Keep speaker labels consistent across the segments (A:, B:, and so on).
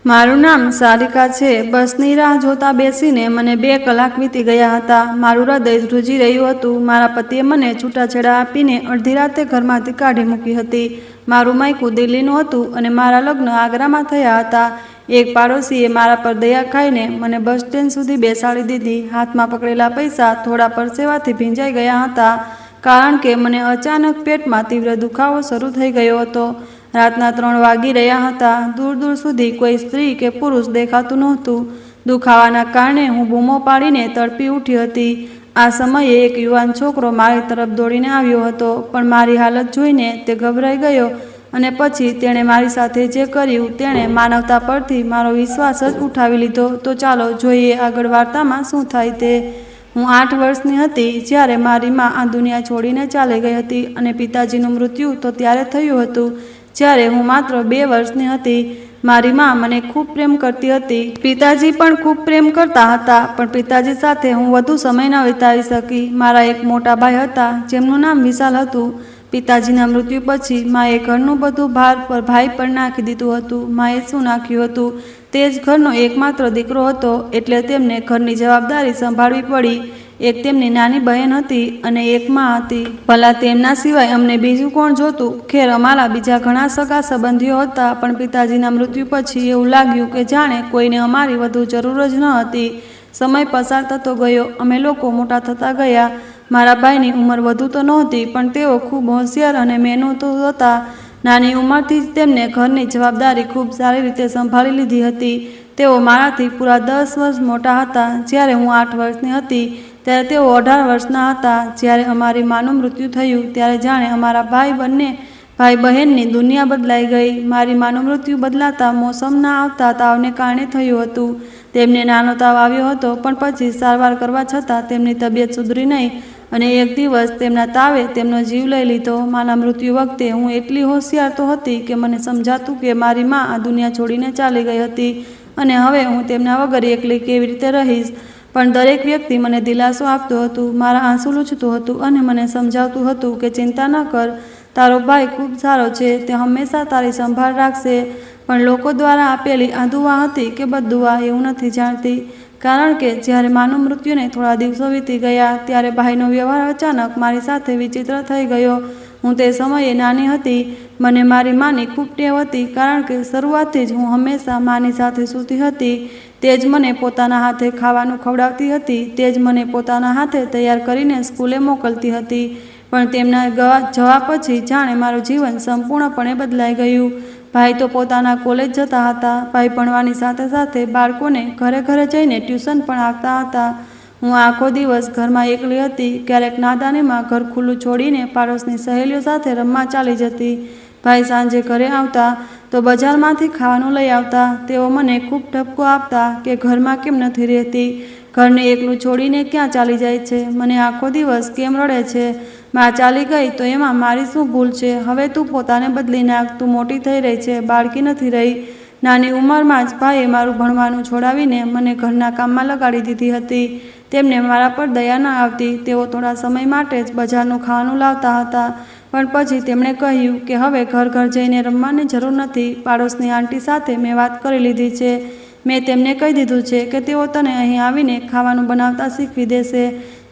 A: મારું નામ સારિકા છે। બસની રાહ જોતા બેસીને મને 2 કલાક વીતી ગયા હતા। મારું હૃદય ધ્રુજી રહ્યું હતું। મારા પતિએ મને છૂટાછેડા આપીને અડધી રાતે ઘરમાંથી કાઢી મૂકી હતી। મારું માયકું દિલ્હીનું હતું અને મારા લગ્ન આગ્રામાં થયા હતા। એક પાડોશીએ મારા પર દયા ખાઈને મને બસ સ્ટેન્ડ સુધી બેસાડી દીધી। હાથમાં પકડેલા પૈસા થોડા પરસેવાથી ભીંજાઈ ગયા હતા, કારણ કે મને અચાનક પેટમાં તીવ્ર દુખાવો શરૂ થઈ ગયો હતો। રાતના 3 વાગી રહ્યા હતા। દૂર દૂર સુધી કોઈ સ્ત્રી કે પુરુષ દેખાતું નહોતું। દુખાવાના કારણે હું બૂમો પાડીને તડપી ઉઠી હતી। આ સમયે એક યુવાન છોકરો મારી તરફ દોડીને આવ્યો હતો, પણ મારી હાલત જોઈને તે ગભરાઈ ગયો અને પછી તેણે મારી સાથે જે કર્યું તેણે માનવતા પરથી મારો વિશ્વાસ જ ઉઠાવી લીધો। તો ચાલો જોઈએ આગળ વાર્તામાં શું થાય તે। હું 8 વર્ષની હતી જ્યારે મારી મા આ દુનિયા છોડીને ચાલી ગઈ હતી અને પિતાજીનું મૃત્યુ તો ત્યારે થયું હતું જ્યારે હું માત્ર 2 વર્ષની હતી। મારી મા મને ખૂબ પ્રેમ કરતી હતી। પિતાજી પણ ખૂબ પ્રેમ કરતા હતા, પણ પિતાજી સાથે હું વધુ સમય ન વિતાવી શકી। મારા એક મોટા ભાઈ હતા જેમનું નામ વિશાલ હતું। પિતાજીના મૃત્યુ પછી માએ ઘરનું બધું ભાર પર ભાઈ પર નાખી દીધું હતું। માએ શું નાખ્યું હતું, તે જ ઘરનો એકમાત્ર દીકરો હતો, એટલે તેમને ઘરની જવાબદારી સંભાળવી પડી। એક તેમની નાની બહેન હતી અને એક મા હતી। ભલા તેમના સિવાય અમને બીજું કોણ જોતું? ખેર, અમારા બીજા ઘણા સગા સંબંધીઓ હતા, પણ પિતાજીના મૃત્યુ પછી એવું લાગ્યું કે જાણે કોઈને અમારી વધુ જરૂર જ ન હતી। સમય પસાર થતો ગયો, અમે લોકો મોટા થતા ગયા। મારા ભાઈની ઉંમર વધુ તો નહોતી, પણ તેઓ ખૂબ હોશિયાર અને મહેનતુ હતા। નાની ઉંમરથી જ તેમને ઘરની જવાબદારી ખૂબ સારી રીતે સંભાળી લીધી હતી। તેઓ મારાથી પૂરા 10 વર્ષ મોટા હતા। જ્યારે હું 8 વર્ષની હતી ત્યારે તેઓ 18 વર્ષના હતા। જ્યારે અમારી માનું મૃત્યુ થયું ત્યારે જાણે અમારા ભાઈ બહેનની દુનિયા બદલાઈ ગઈ। મારી માનું મૃત્યુ બદલાતા મોસમના આવતા તાવને કારણે થયું હતું। તેમને નાનો તાવ આવ્યો હતો, પણ પછી સારવાર કરવા છતાં તેમની તબિયત સુધરી નહીં અને એક દિવસ તેમના તાવે તેમનો જીવ લઈ લીધો। માના મૃત્યુ વખતે હું એટલી હોશિયાર તો હતી કે મને સમજાતું કે મારી મા આ દુનિયા છોડીને ચાલી ગઈ હતી અને હવે હું તેમના વગર એકલી કેવી રીતે રહીશ। પણ દરેક વ્યક્તિ મને દિલાસો આપતું હતું, મારા આંસુ લૂછતું હતું અને મને સમજાવતું હતું કે ચિંતા ન કર, તારો ભાઈ ખૂબ સારો છે, તે હંમેશા તારી સંભાળ રાખશે। પણ લોકો દ્વારા આપેલી આ દુઆ હતી કે બદદુઆ એવું નથી જાણતી, કારણ કે જ્યારે માનું મૃત્યુને થોડા દિવસો વીતી ગયા ત્યારે ભાઈનો વ્યવહાર અચાનક મારી સાથે વિચિત્ર થઈ ગયો। હું તે સમયે નાની હતી। મને મારી માની ખૂબ ટેવ હતી, કારણ કે શરૂઆતથી જ હું હંમેશા માની સાથે સૂતી હતી। તે જ મને પોતાના હાથે ખાવાનું ખવડાવતી હતી, તે જ મને પોતાના હાથે તૈયાર કરીને સ્કૂલે મોકલતી હતી। પણ તેમના જવા પછી જાણે મારું જીવન સંપૂર્ણપણે બદલાઈ ગયું। ભાઈ તો પોતાના કોલેજ જતા હતા। ભાઈ ભણવાની સાથે સાથે બાળકોને ઘરે ઘરે જઈને ટ્યુશન પણ આપતા હતા। હું આખો દિવસ ઘરમાં એકલી હતી। ક્યારેક નાદાનીમાં ઘર ખુલ્લું છોડીને પાડોશની સહેલીઓ સાથે રમવા ચાલી જતી। ભાઈ સાંજે ઘરે આવતા તો બજારમાંથી ખાવાનું લઈ આવતા। તેઓ મને ખૂબ ઠપકો આપતા કે ઘરમાં કેમ નથી રહેતી, ઘરને એકલું છોડીને ક્યાં ચાલી જાય છે, મને આખો દિવસ કેમ રડે છે, મા ચાલી ગઈ તો એમાં મારી શું ભૂલ છે, હવે તું પોતાને બદલી નાખ, તું મોટી થઈ રહી છે, બાળકી નથી રહી। નાની ઉંમરમાં જ ભાઈએ મારું ભણવાનું છોડાવીને મને ઘરના કામમાં લગાડી દીધી હતી। તેમને મારા પર દયા ન આવતી। તેઓ થોડા સમય માટે જ બજારનું ખાવાનું લાવતા હતા, પણ પછી તેમણે કહ્યું કે હવે ઘર ઘર જઈને રમવાની જરૂર નથી। પાડોશની આંટી સાથે મેં વાત કરી લીધી છે। મેં તેમને કહી દીધું છે કે તેઓ તને અહીં આવીને ખાવાનું બનાવતા શીખવી દેશે।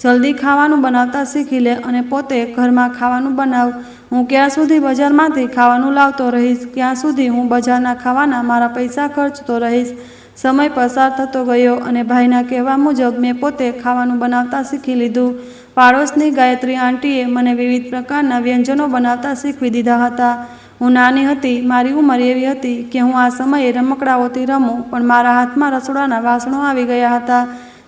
A: જલ્દી ખાવાનું બનાવતા શીખી લે અને પોતે ઘરમાં ખાવાનું બનાવ। હું ક્યાં સુધી બજારમાંથી ખાવાનું લાવતો રહીશ, ક્યાં સુધી હું બજારના ખાવાના મારા પૈસા ખર્ચતો રહીશ। સમય પસાર થતો ગયો અને ભાઈના કહેવા મુજબ મેં પોતે ખાવાનું બનાવતા શીખી લીધું। પાડોશની ગાયત્રી આંટીએ મને વિવિધ પ્રકારના વ્યંજનો બનાવતા શીખવી દીધા હતા। હું નાની હતી, મારી ઉંમર એવી હતી કે હું આ સમયે રમકડાઓથી રમું, પણ મારા હાથમાં રસોડાના વાસણો આવી ગયા હતા,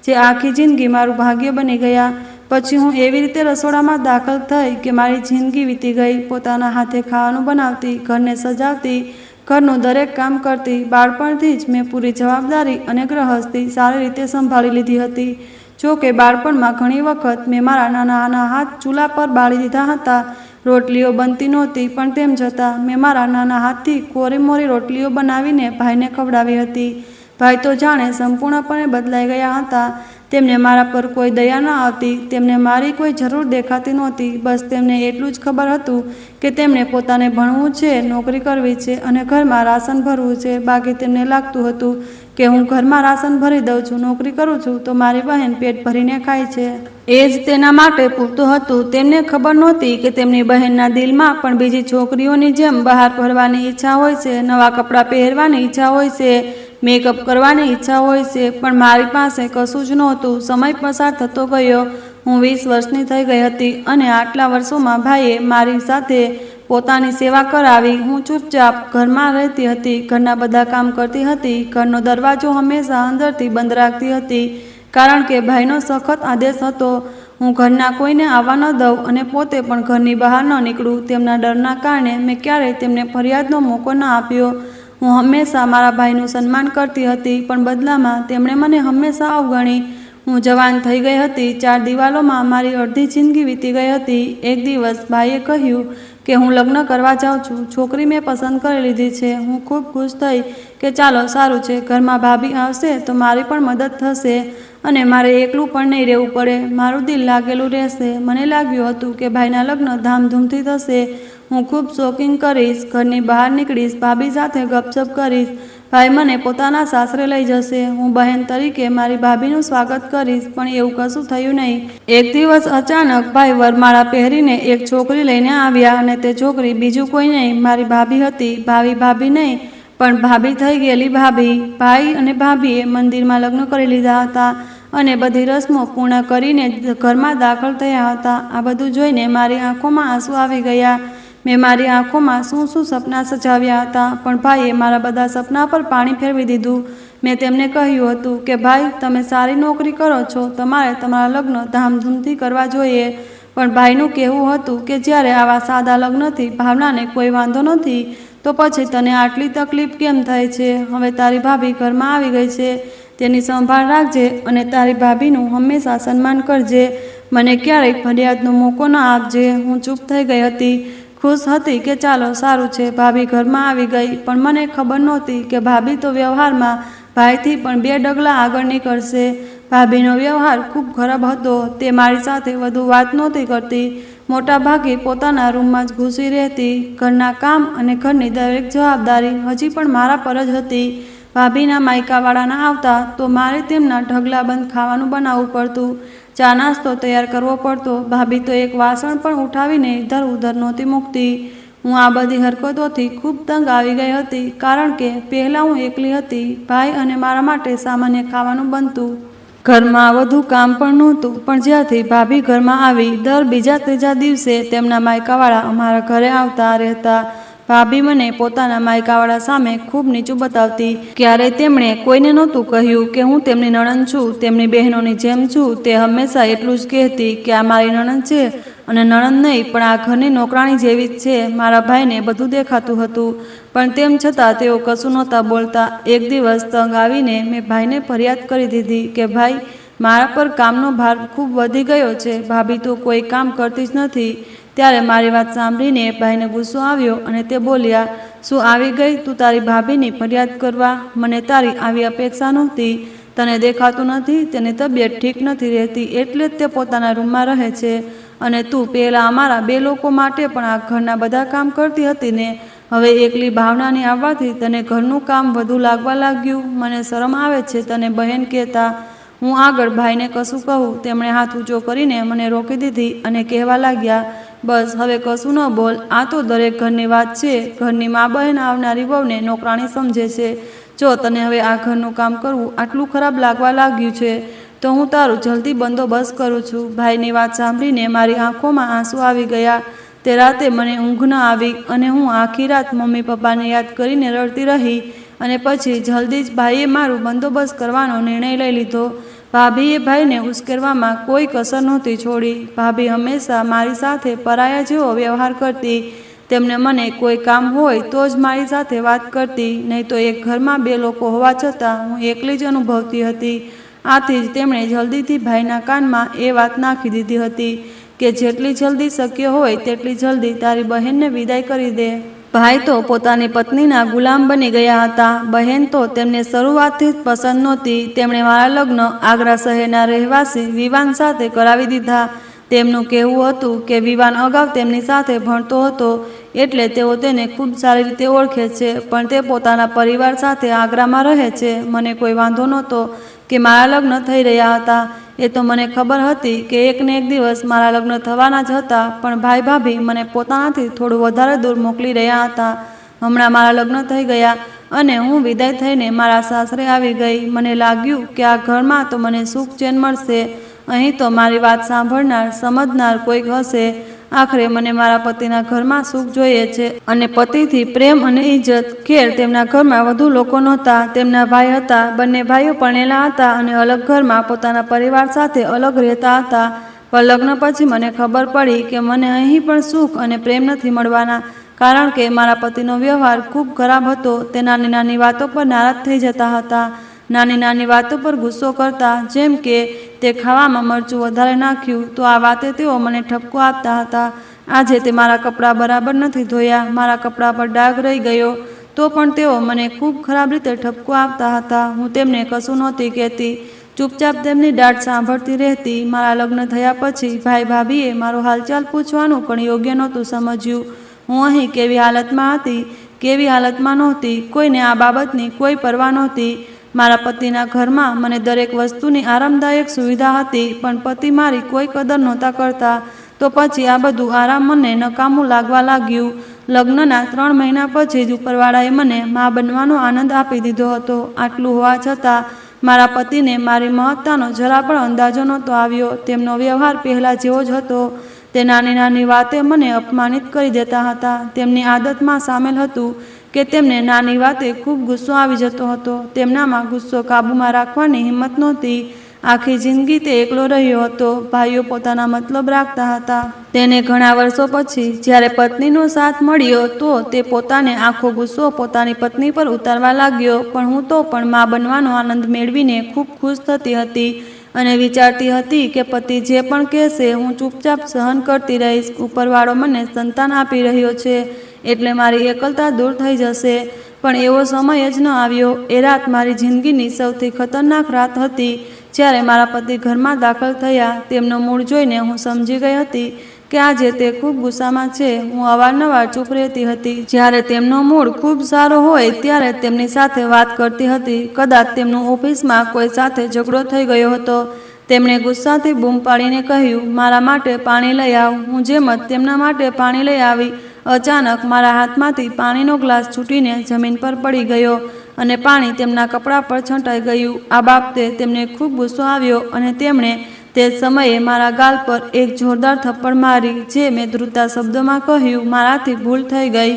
A: જે આખી જિંદગી મારું ભાગ્ય બની ગયા। પછી હું એવી રીતે રસોડામાં દાખલ થઈ કે મારી જિંદગી વીતી ગઈ। પોતાના હાથે ખાવાનું બનાવતી, ઘરને સજાવતી, ઘરનું દરેક કામ કરતી। બાળપણથી જ મેં પૂરી જવાબદારી અને ગૃહસ્થી સારી રીતે સંભાળી લીધી હતી। જો કે બાળપણમાં ઘણી વખત મેં મારા નાના હાથ ચૂલા પર બાળી દીધા હતા। રોટલીઓ બનતી નહોતી, પણ તેમ છતાં મેં મારા નાના હાથથી કોરીમોરી રોટલીઓ બનાવીને ભાઈને ખવડાવી હતી। ભાઈ તો જાણે સંપૂર્ણપણે બદલાઈ ગયા હતા। તેમને મારા પર કોઈ દયા ન આવતી, તેમને મારી કોઈ જરૂર દેખાતી નહોતી. બસ તેમને એટલું જ ખબર હતું કે તેમણે પોતાને ભણવું છે, નોકરી કરવી છે અને ઘરમાં રાશન ભરવું છે. બાકી તેમને લાગતું હતું કે હું ઘરમાં રાશન ભરી દઉં છું, નોકરી કરું છું તો મારી બહેન પેટ ભરીને ખાય છે. એ જ તેના માટે પૂરતું હતું. તેમને ખબર નહોતી કે તેમની બહેનના દિલમાં પણ બીજી છોકરીઓની જેમ બહાર ફરવાની ઈચ્છા હોય છે, નવા કપડાં પહેરવાની ઈચ્છા હોય છે, મેકઅપ કરવાની ઈચ્છા હોય છે. પણ મારી પાસે કશું જ નહોતું. સમય પસાર થતો ગયો. હું 20 વર્ષની થઈ ગઈ હતી અને આટલા વર્ષોમાં ભાઈએ મારી સાથે પોતાની સેવા કરાવી. હું ચૂપચાપ ઘરમાં રહેતી હતી, ઘરના બધા કામ કરતી હતી, ઘરનો દરવાજો હંમેશા અંદરથી બંધ રાખતી હતી, કારણ કે ભાઈનો સખત આદેશ હતો હું ઘરના કોઈને આવવા ન દઉં અને પોતે પણ ઘરની બહાર ન નીકળું. તેમના ડરના કારણે મેં ક્યારેય તેમને ફરિયાદનો મોકો ન આપ્યો. હું હંમેશા મારા ભાઈનું સન્માન કરતી હતી, પણ બદલામાં તેમણે મને હંમેશા અવગણી. હું જવાન થઈ ગઈ હતી. 4 દિવાલોમાં મારી અડધી જિંદગી વીતી ગઈ હતી. એક દિવસ ભાઈએ કહ્યું કે હું લગ્ન કરવા જાઉં છું. છોકરી મેં પસંદ કરી લીધી છે. હું ખૂબ ખુશ થઈ કે ચાલો સારું છે, ઘરમાં ભાભી આવશે તો મારી પણ મદદ થશે અને મારે એકલું પણ નહીં રહેવું પડે. મારું દિલ લાગેલું રહેશે. મને લાગ્યું હતું કે ભાઈના લગ્ન ધામધૂમથી થશે. હું ખૂબ શોપિંગ કરીશ, ઘરની બહાર નીકળીશ, ભાભી સાથે ગપશપ કરીશ, ભાઈ મને પોતાના સાસરે લઈ જશે, હું બહેન તરીકે મારી ભાભીનું સ્વાગત કરીશ. પણ એવું કશું થયું નહીં. એક દિવસ અચાનક ભાઈ વરમાળા પહેરીને એક છોકરી લઈને આવ્યા અને તે છોકરી બીજું કોઈ નહીં, મારી ભાભી હતી. ભાભી નહીં પણ ભાભી થઈ ગયેલી ભાભી. ભાઈ અને ભાભીએ મંદિરમાં લગ્ન કરી લીધા હતા અને બધી રસમો પૂર્ણ કરીને ઘરમાં દાખલ થયા હતા. આ બધું જોઈને મારી આંખોમાં આંસુ આવી ગયા. મેં મારી આંખોમાં શું સપના સજાવ્યા હતા, પણ ભાઈએ મારા બધા સપના પર પાણી ફેરવી દીધું. મેં તેમને કહ્યું હતું કે ભાઈ, તમે સારી નોકરી કરો છો, તમારે તમારા લગ્ન ધામધૂમથી કરવા જોઈએ. પણ ભાઈનું કહેવું હતું કે જ્યારે આવા સાદા લગ્નથી ભાવનાને કોઈ વાંધો નથી તો પછી તને આટલી તકલીફ કેમ થાય છે? હવે તારી ભાભી ઘરમાં આવી ગઈ છે, તેની સંભાળ રાખજે અને તારી ભાભીનું હંમેશા સન્માન કરજે. મને ક્યારેય ફરિયાદનો મોકો ન આપજે. હું ચૂપ થઈ ગઈ હતી. ખુશ હતી કે ચાલો સારું છે, ભાભી ઘરમાં આવી ગઈ. પણ મને ખબર નહોતી કે ભાભી તો વ્યવહારમાં ભાઈથી પણ 2 ડગલા આગળ નીકળશે. ભાભીનો વ્યવહાર ખૂબ ખરાબ હતો. તે મારી સાથે વધુ વાત નહોતી કરતી. મોટા ભાગે પોતાના રૂમમાં જ ઘૂસી રહેતી. ઘરના કામ અને ઘરની દરેક જવાબદારી હજી પણ મારા પર જ હતી. ભાભીના માયકાવાળાના આવતા તો મારે તેમના ઢગલાબંધ ખાવાનું બનાવવું પડતું, ચા નાસ્તો તૈયાર કરવો પડતો. ભાભી તો એક વાસણ પણ ઉઠાવીને ઇધર ઉધર નહોતી મૂકતી. હું આ બધી હરકતોથી ખૂબ તંગ આવી ગઈ હતી, કારણ કે પહેલાં હું એકલી હતી. ભાઈ અને મારા માટે સામાન્ય ખાવાનું બનતું. ઘરમાં વધુ કામ પણ નહોતું. પણ જ્યારથી ભાભી ઘરમાં આવી, દર બીજા ત્રીજા દિવસે તેમના માયકાવાળા અમારા ઘરે આવતા રહેતા. ભાભી મને પોતાના માયકાવાળા સામે ખૂબ નીચું બતાવતી. ક્યારેય તેમણે કોઈને નહોતું કહ્યું કે હું તેમની નણંદ છું, તેમની બહેનોની જેમ છું. તે હંમેશા એટલું જ કહેતી કે આ મારી નણંદ છે અને નણંદ નહીં પણ આ ઘરની નોકરાણી જેવી જ છે. મારા ભાઈને બધું દેખાતું હતું, પણ તેમ છતાં તેઓ કશું નહોતા બોલતા. એક દિવસ તંગ આવીને મેં ભાઈને ફરિયાદ કરી દીધી કે ભાઈ, મારા પર કામનો ભાર ખૂબ વધી ગયો છે. ભાભી તો કોઈ કામ કરતી જ નથી. ત્યારે મારી વાત સાંભળીને ભાઈને ગુસ્સો આવ્યો અને તે બોલ્યા, શું આવી ગઈ તું તારી ભાભીની ફરિયાદ કરવા? મને તારી આવી અપેક્ષા નહોતી. તને દેખાતું નથી, તેની તબિયત ઠીક નથી રહેતી, એટલે જ તે પોતાના રૂમમાં રહે છે. અને તું પહેલાં અમારા 2 લોકો માટે પણ આ ઘરના બધા કામ કરતી હતી ને? હવે એકલી ભાવનાની આવવાથી તને ઘરનું કામ વધુ લાગવા લાગ્યું. મને શરમ આવે છે તને બહેન કહેતા. હું આગળ ભાઈને કશું કહું, તેમણે હાથ ઊંચો કરીને મને રોકી દીધી અને કહેવા લાગ્યા, બસ હવે કશું ન બોલ. આ તો દરેક ઘરની વાત છે. ઘરની મા બહેન આવનારી વહુને નોકરાણી સમજે છે. જો તને હવે આ ઘરનું કામ કરવું આટલું ખરાબ લાગવા લાગ્યું છે તો હું તારું જલ્દી બંદોબસ્ત કરું છું. ભાઈની વાત સાંભળીને મારી આંખોમાં આંસુ આવી ગયા. તે રાતે મને ઊંઘ ન આવી અને હું આખી રાત મમ્મી પપ્પાને યાદ કરીને રડતી રહી. અને પછી જલ્દી જ ભાઈએ મારું બંદોબસ્ત કરવાનો નિર્ણય લઈ લીધો. ભાભીએ ભાઈને ઉશ્કેરવામાં કોઈ કસર નહોતી છોડી. ભાભી હંમેશા મારી સાથે પરાયા જેવો વ્યવહાર કરતી. તેમને મને કોઈ કામ હોય તો જ મારી સાથે વાત કરતી, નહીં તો એક ઘરમાં 2 લોકો હોવા છતાં હું એકલી જ અનુભવતી હતી. આથી જ તેમણે જલ્દીથી ભાઈના કાનમાં એ વાત નાખી દીધી હતી કે જેટલી જલ્દી શક્ય હોય તેટલી જલ્દી તારી બહેનને વિદાય કરી દે. ભાઈ તો પોતાની પત્નીના ગુલામ બની ગયા હતા. બહેન તો તેમને શરૂઆતથી જ પસંદ નહોતી. તેમણે મારા લગ્ન આગ્રા શહેરના રહેવાસી વિવાન સાથે કરાવી દીધા. તેમનું કહેવું હતું કે વિવાન અગાઉ તેમની સાથે ભણતો હતો, એટલે તેઓ તેને ખૂબ સારી રીતે ઓળખે છે, પણ તે પોતાના પરિવાર સાથે આગ્રામાં રહે છે. મને કોઈ વાંધો નહોતો કે મારા લગ્ન થઈ રહ્યા હતા. એ તો મને ખબર હતી કે એકને એક દિવસ મારા લગ્ન થવાના જ હતા, પણ ભાઈ ભાભી મને પોતાનાથી થોડું વધારે દૂર મોકલી રહ્યા હતા. હમણાં મારા લગ્ન થઈ ગયા અને હું વિદાય થઈને મારા સાસરે આવી ગઈ. મને લાગ્યું કે આ ઘરમાં તો મને સુખ ચેન મળશે. અહીં તો મારી વાત સાંભળનાર, સમજનાર કોઈક હશે. આખરે મને મારા પતિના ઘરમાં સુખ જોઈએ છે અને પતિથી પ્રેમ અને ઇજ્જત. ખેર, તેમના ઘરમાં વધુ લોકો નહોતા. તેમના ભાઈ હતા. બંને ભાઈઓ પરણેલા હતા અને અલગ ઘરમાં પોતાના પરિવાર સાથે અલગ રહેતા હતા. પણ લગ્ન પછી મને ખબર પડી કે મને અહીં પણ સુખ અને પ્રેમ નથી મળવાના, કારણ કે મારા પતિનો વ્યવહાર ખૂબ ખરાબ હતો. તે નાની નાની વાતો પર નારાજ થઈ જતા હતા. નાની નાની વાતો પર ગુસ્સો કરતા, જેમ કે તે ખાવામાં મરચું વધારે નાખ્યું તો આ વાતે તેઓ મને ઠપકો આપતા હતા. આજે તે મારા કપડાં બરાબર નથી ધોયા, મારા કપડાં પર ડાઘ રહી ગયો, તો પણ તેઓ મને ખૂબ ખરાબ રીતે ઠપકો આપતા હતા. હું તેમને કશું નહોતી કહેતી, ચૂપચાપ તેમની દાટ સાંભળતી રહેતી. મારા લગ્ન થયા પછી ભાઈ ભાભીએ મારો હાલચાલ પૂછવાનું પણ યોગ્ય નહોતું સમજ્યું. હું અહીં કેવી હાલતમાં હતી, કેવી હાલતમાં નહોતી, કોઈને આ બાબતની કોઈ પરવા નહોતી. મારા પતિના ઘરમાં મને દરેક વસ્તુની આરામદાયક સુવિધા હતી, પણ પતિ મારી કોઈ કદર નહોતા કરતા. તો પછી આ બધું આરામ મને નકામું લાગવા લાગ્યું. લગ્નના 3 મહિના પછી જ ઉપરવાળાએ મને મા બનવાનો આનંદ આપી દીધો હતો. આટલું હોવા છતાં મારા પતિને મારી મહત્તાનો જરા પણ અંદાજો નહોતો આવ્યો. તેમનો વ્યવહાર પહેલાં જેવો જ હતો. તે નાની નાની વાતે મને અપમાનિત કરી દેતા હતા. તેમની આદતમાં સામેલ હતું કે તેમને નાની વાતે ખૂબ ગુસ્સો આવી જતો હતો. તેમનામાં ગુસ્સો કાબૂમાં રાખવાની હિંમત નહોતી. આખી જિંદગી તે એકલો રહ્યો હતો. ભાઈઓ પોતાના મતલબ રાખતા હતા. તેને ઘણા વર્ષો પછી જ્યારે પત્નીનો સાથ મળ્યો તો તે પોતાને આખો ગુસ્સો પોતાની પત્ની પર ઉતારવા લાગ્યો. પણ હું તો પણ મા બનવાનો આનંદ મેળવીને ખૂબ ખુશ થતી હતી અને વિચારતી હતી કે પતિ જે પણ કહેશે હું ચૂપચાપ સહન કરતી રહીશ. ઉપરવાળો મને સંતાન આપી રહ્યો છે એટલે મારી એકલતા દૂર થઈ જશે. પણ એવો સમય જ ન આવ્યો. એ રાત મારી જિંદગીની સૌથી ખતરનાક રાત હતી. જ્યારે મારા પતિ ઘરમાં દાખલ થયા, તેમનો મૂડ જોઈને હું સમજી ગઈ હતી કે આજે તે ખૂબ ગુસ્સામાં છે. હું અવારનવાર ચૂપ રહેતી હતી. જ્યારે તેમનો મૂડ ખૂબ સારો હોય ત્યારે તેમની સાથે વાત કરતી હતી. કદાચ તેમનું ઓફિસમાં કોઈ સાથે ઝઘડો થઈ ગયો હતો. તેમણે ગુસ્સાથી બૂમ પાડીને કહ્યું, મારા માટે પાણી લઈ આવ. હું જેમ જ તેમના માટે પાણી લઈ આવી, અચાનક મારા હાથમાંથી પાણીનો ગ્લાસ છૂટીને જમીન પર પડી ગયો અને પાણી તેમના કપડા પર છંટાઈ ગયું. આ બાબતે તેમને ખૂબ ગુસ્સો આવ્યો અને તેમણે તે સમયે મારા ગાલ પર એક જોરદાર થપ્પડ મારી. જે મેં ધ્રુતા શબ્દોમાં કહ્યું, મારાથી ભૂલ થઈ ગઈ.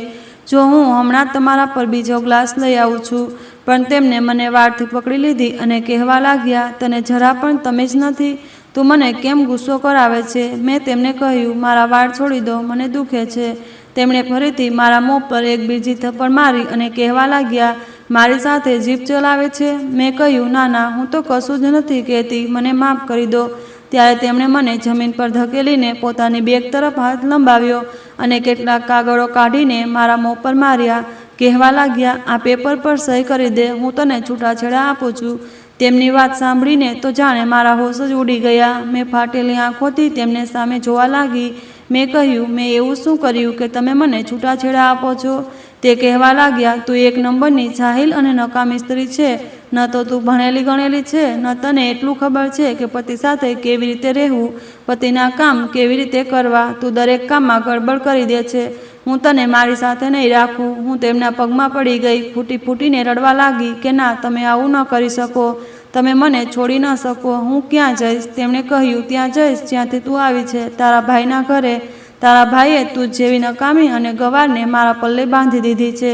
A: જો હું હમણાં તમારા પર બીજો ગ્લાસ લઈ આવું છું. પણ તેમને મને વાળથી પકડી લીધી અને કહેવા લાગ્યા, તને જરા પણ તમીજ નથી? તું મને કેમ ગુસ્સો કરાવે છે? મેં તેમને કહ્યું, મારા વાળ છોડી દો, મને દુખે છે. તેમણે ફરીથી મારા મોં પર એક બીજી થપ્પડ મારી અને કહેવા લાગ્યા, મારી સાથે જીભ ચલાવે છે? મેં કહ્યું, ના ના, હું તો કશું જ નથી કહેતી, મને માફ કરી દો. ત્યારે તેમણે મને જમીન પર ધકેલીને પોતાની બેગ તરફ હાથ લંબાવ્યો અને કેટલાક કાગળો કાઢીને મારા મોં પર માર્યા. કહેવા લાગ્યા, આ પેપર પર સહી કરી દે, હું તને છૂટાછેડા આપું છું. તેમની વાત સાંભળીને તો જાણે મારા હોશ જ ઉડી ગયા. મેં ફાટેલી આંખોથી તેમને સામે જોવા લાગી. મેં કહ્યું, મેં એવું શું કર્યું કે તમે મને છૂટાછેડા આપો છો? તે કહેવા લાગ્યા, તું એક નંબરની જાહિલ અને નકામી સ્ત્રી છે. ન તો તું ભણેલી ગણેલી છે, ન તને એટલું ખબર છે કે પતિ સાથે કેવી રીતે રહેવું, પતિના કામ કેવી રીતે કરવા. તું દરેક કામમાં ગડબડ કરી દે છે. હું તને મારી સાથે નહીં રાખું. હું તેમના પગમાં પડી ગઈ, ફૂટી ફૂટીને રડવા લાગી કે ના, તમે આવું ન કરી શકો, તમે મને છોડી ન શકો. હું ક્યાં જઈશ? તેમણે કહ્યું, ત્યાં જઈશ જ્યાંથી તું આવી છે, તારા ભાઈના ઘરે. તારા ભાઈએ તું જેવી નકામી અને ગવારને મારા પલ્લે બાંધી દીધી છે.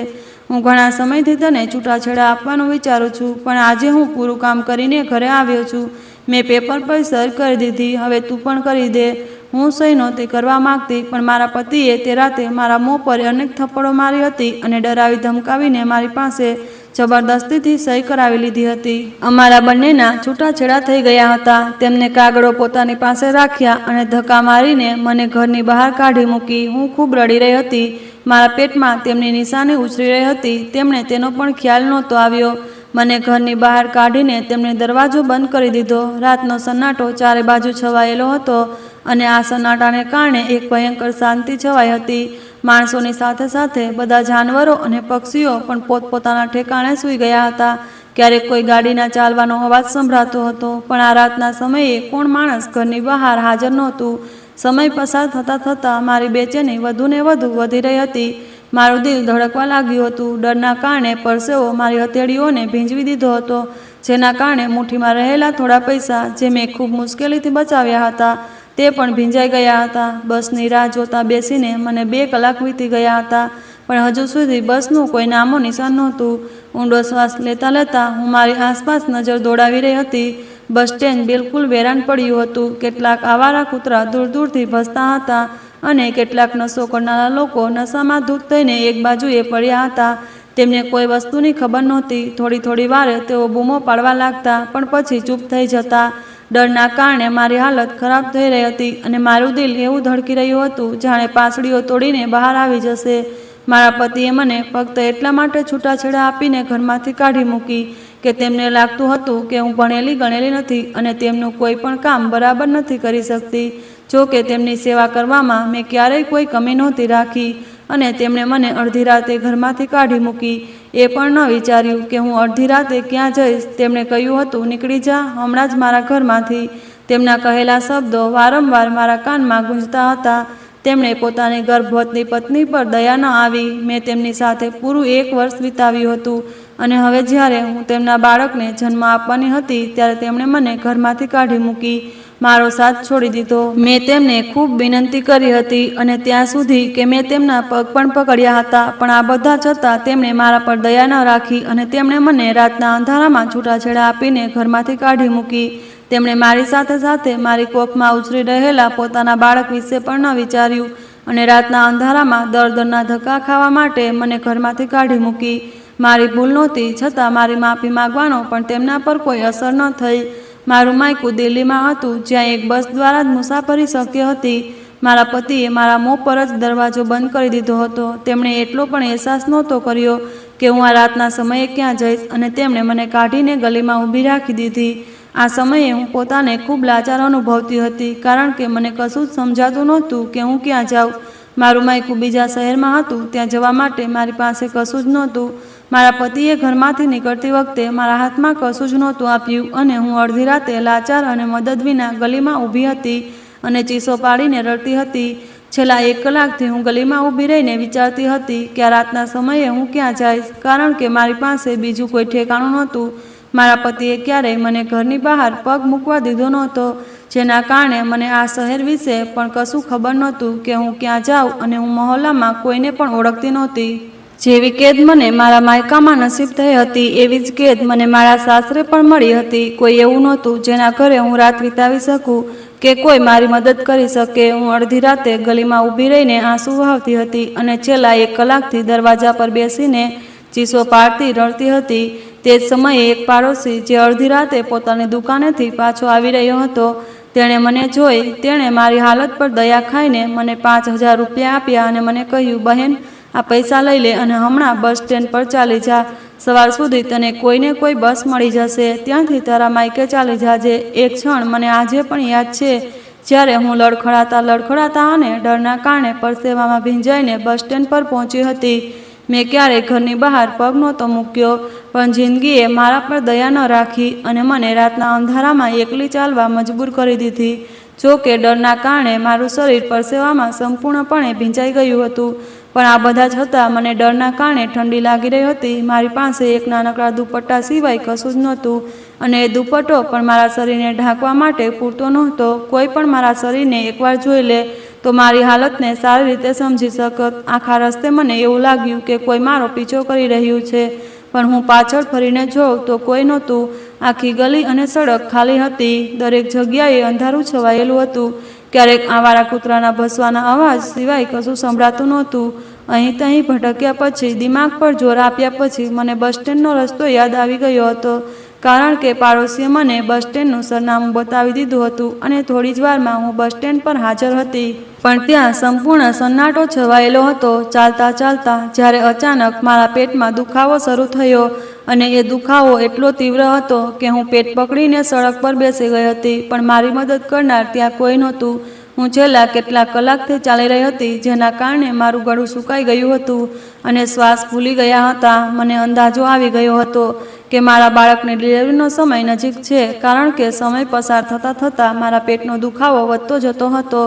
A: હું ઘણા સમયથી તને છૂટાછેડા આપવાનું વિચારું છું, પણ આજે હું પૂરું કામ કરીને ઘરે આવ્યો છું. મેં પેપર પર સહી કરી દીધી, હવે તું પણ કરી દે. હું સહી નહોતી કરવા માંગતી, પણ મારા પતિએ તે રાતે મારા મોં પર અનેક થપ્પડો મારી હતી અને ડરાવી ધમકાવીને મારી પાસે જબરદસ્તીથી સહી કરાવી લીધી હતી. અમારા બંનેના છૂટાછેડા થઈ ગયા હતા. તેમને કાગળો પોતાની પાસે રાખ્યા અને ધક્કા મારીને મને ઘરની બહાર કાઢી મૂકી. હું ખૂબ રડી રહી હતી. મારા પેટમાં તેમની નિશાની ઉછળી રહી હતી. તેમણે તેનો પણ ખ્યાલ નહોતો આવ્યો. મને ઘરની બહાર કાઢીને તેમણે દરવાજો બંધ કરી દીધો. રાતનો સન્નાટો ચારે બાજુ છવાયેલો હતો અને આ સન્નાટાને કારણે એક ભયંકર શાંતિ છવાઈ હતી. માણસોની સાથે સાથે બધા જાનવરો અને પક્ષીઓ પણ પોતપોતાના ઠેકાણે સૂઈ ગયા હતા. ક્યારેક કોઈ ગાડીના ચાલવાનો અવાજ સંભળાતો હતો, પણ આ રાતના સમયે કોણ માણસ ઘરની બહાર હાજર નહોતું. સમય પસાર થતાં થતાં મારી બેચેની વધુ ને વધુ વધી રહી હતી. મારું દિલ ધડકવા લાગ્યું હતું. ડરના કારણે પરસેવો મારી હથેળીઓને ભીંજવી દીધો હતો, જેના કારણે મુઠ્ઠીમાં રહેલા થોડા પૈસા જે મેં ખૂબ મુશ્કેલીથી બચાવ્યા હતા તે પણ ભીંજાઈ ગયા હતા. બસની રાહ જોતા બેસીને મને 2 કલાક વીતી ગયા હતા, પણ હજુ સુધી બસનું કોઈ નામો નિશાન નહોતું. ઊંડો શ્વાસ લેતા લેતા હું મારી આસપાસ નજર દોડાવી રહી હતી. બસ સ્ટેન્ડ બિલકુલ વેરાન પડ્યું હતું. કેટલાક આવારા કૂતરા દૂર દૂરથી ભસતા હતા અને કેટલાક નશો કરનારા લોકો નશામાં ધૂત થઈને એક બાજુએ પડ્યા હતા. તેમને કોઈ વસ્તુની ખબર નહોતી. થોડી થોડી વારે તેઓ બૂમો પાડવા લાગતા, પણ પછી ચૂપ થઈ જતા. ડરના કારણે મારી હાલત ખરાબ થઈ રહી હતી અને મારું દિલ એવું ધડકી રહ્યું હતું જાણે પાંસળીઓ તોડીને બહાર આવી જશે. મારા પતિએ મને ફક્ત એટલા માટે છૂટાછેડા આપીને ઘરમાંથી કાઢી મૂકી કે તેમને લાગતું હતું કે હું ભણેલી ગણેલી નથી અને તેમનું કોઈ પણ કામ બરાબર નથી કરી શકતી. જો કે તેમની સેવા કરવામાં મેં ક્યારેય કોઈ કમી નહોતી રાખી અને તેમણે મને અડધી રાતે ઘરમાંથી કાઢી મૂકી. એ પણ ન વિચાર્યું કે હું અડધી રાતે ક્યાં જઈશ. તેમણે કહ્યું હતું, નીકળી જા હમણાં જ મારા ઘરમાંથી. તેમના કહેલા શબ્દો વારંવાર મારા કાનમાં ગૂંજતા હતા. તેમણે પોતાની ગર્ભવતી પત્ની પર દયા ન આવી. મેં તેમની સાથે પૂરું 1 વર્ષ વિતાવ્યું હતું અને હવે જ્યારે હું તેમના બાળકને જન્મ આપવાની હતી ત્યારે તેમણે મને ઘરમાંથી કાઢી મૂકી, મારો સાથ છોડી દીધો. મેં તેમને ખૂબ વિનંતી કરી હતી અને ત્યાં સુધી કે મેં તેમના પગ પણ પકડ્યા હતા, પણ આ બધા છતાં તેમણે મારા પર દયા ન રાખી અને તેમણે મને રાતના અંધારામાં છૂટાછેડા આપીને ઘરમાંથી કાઢી મૂકી. તેમણે મારી સાથે સાથે મારી કોખમાં ઉછરી રહેલા પોતાના બાળક વિશે પણ ન વિચાર્યું અને રાતના અંધારામાં દર્દના ધક્કા ખાવા માટે મને ઘરમાંથી કાઢી મૂકી. મારી ભૂલ નહોતી, છતાં મારી માફી માગવાનો પણ તેમના પર કોઈ અસર ન થઈ. મારું માયકું દિલ્હીમાં હતું, જ્યાં એક બસ દ્વારા જ મુસાફરી શક્ય હતી. મારા પતિએ મારા મોં પર જ દરવાજો બંધ કરી દીધો હતો. તેમણે એટલો પણ અહેસાસ નહોતો કર્યો કે હું આ રાતના સમયે ક્યાં જઈશ અને તેમણે મને કાઢીને ગલીમાં ઊભી રાખી દીધી. આ સમયે હું પોતાને ખૂબ લાચાર અનુભવતી હતી, કારણ કે મને કશું જ સમજાતું નહોતું કે હું ક્યાં જાઉં. મારું માયકું બીજા શહેરમાં હતું. ત્યાં જવા માટે મારી પાસે કશું જ નહોતું. મારા પતિએ ઘરમાંથી નીકળતી વખતે મારા હાથમાં કશું જ નહોતું આપ્યું અને હું અડધી રાતે લાચાર અને મદદ વિના ગલીમાં ઊભી હતી અને ચીસો પાડીને રડતી હતી. છેલ્લા 1 કલાકથી હું ગલીમાં ઊભી રહીને વિચારતી હતી કે આ રાતના સમયે હું ક્યાં જઈશ, કારણ કે મારી પાસે બીજું કોઈ ઠેકાણું નહોતું. મારા પતિએ ક્યારેય મને ઘરની બહાર પગ મૂકવા દીધો નહોતો, જેના કારણે મને આ શહેર વિશે પણ કશું ખબર નહોતું કે હું ક્યાં જાઉં અને હું મહોલ્લામાં કોઈને પણ ઓળખતી નહોતી. જેવી કેદ મને મારા માયકામાં નસીબ થઈ હતી, એવી જ કેદ મને મારા સાસરે પણ મળી હતી. કોઈ એવું નહોતું જેના ઘરે હું રાત વિતાવી શકું કે કોઈ મારી મદદ કરી શકે. હું અડધી રાતે ગલીમાં ઊભી રહીને આંસુ વહાવતી હતી અને છેલ્લા 1 કલાકથી દરવાજા પર બેસીને ચીસો પાડતી રડતી હતી. તે જ સમયે એક પાડોશી, જે અડધી રાતે પોતાની દુકાનેથી પાછો આવી રહ્યો હતો, તેણે મને જોઈ. તેણે મારી હાલત પર દયા ખાઈને મને 5000 રૂપિયા આપ્યા અને મને કહ્યું, બહેન, આ પૈસા લઈ લે અને હમણાં બસ સ્ટેન્ડ પર ચાલી જા. સવાર સુધી તને કોઈને કોઈ બસ મળી જશે. ત્યાંથી તારા માયકે ચાલી જાજે. એક ક્ષણ મને આજે પણ યાદ છે જ્યારે હું લડખડાતા અને ડરના કારણે પરસેવામાં ભીંજાઈને બસ સ્ટેન્ડ પર પહોંચી હતી. મેં ક્યારેય ઘરની બહાર પગ નહોતો મૂક્યો, પણ જિંદગીએ મારા પર દયા ન રાખી અને મને રાતના અંધારામાં એકલી ચાલવા મજબૂર કરી દીધી. જો કે ડરના કારણે મારું શરીર પરસેવામાં સંપૂર્ણપણે ભીંજાઈ ગયું હતું, પણ આ બધા છતાં મને ડરના કારણે ઠંડી લાગી રહી હતી. મારી પાસે એક નાનકડા દુપટ્ટા સિવાય કશું જ નહોતું અને એ દુપટ્ટો પણ મારા શરીરને ઢાંકવા માટે પૂરતો નહોતો. કોઈ પણ મારા શરીરને એકવાર જોઈ લે તો મારી હાલતને સારી રીતે સમજી શકત. આખા રસ્તે મને એવું લાગ્યું કે કોઈ મારો પીછો કરી રહ્યું છે, પણ હું પાછળ ફરીને જોઉં તો કોઈ નહોતું. આખી ગલી અને સડક ખાલી હતી. દરેક જગ્યાએ અંધારું છવાયેલું હતું. ક્યારેક આવારા કૂતરાના ભસવાના અવાજ સિવાય કશું સંભળાતું નહોતું. અહીં તહીં ભટક્યા પછી, દિમાગ પર જોર આપ્યા પછી મને બસ સ્ટેન્ડનો રસ્તો યાદ આવી ગયો હતો. કારણ કે પાડોશીએ મને બસ સ્ટેન્ડનું સરનામું બતાવી દીધું હતું અને થોડી જ વારમાં હું બસ સ્ટેન્ડ પર હાજર હતી. પણ ત્યાં સંપૂર્ણ સન્નાટો છવાયેલો હતો. ચાલતા ચાલતા જ્યારે અચાનક મારા પેટમાં દુખાવો શરૂ થયો અને એ દુખાવો એટલો તીવ્ર હતો કે હું પેટ પકડીને સડક પર બેસી ગઈ હતી. પણ મારી મદદ કરનાર ત્યાં કોઈ નહોતું. હું છેલ્લા કેટલાક કલાકથી ચાલી રહી હતી, જેના કારણે મારું ગળું સુકાઈ ગયું હતું અને શ્વાસ ફૂલી ગયા હતા. મને અંદાજો આવી ગયો હતો કે મારા બાળકની ડિલિવરીનો સમય નજીક છે, કારણ કે સમય પસાર થતાં થતાં મારા પેટનો દુખાવો વધતો જતો હતો.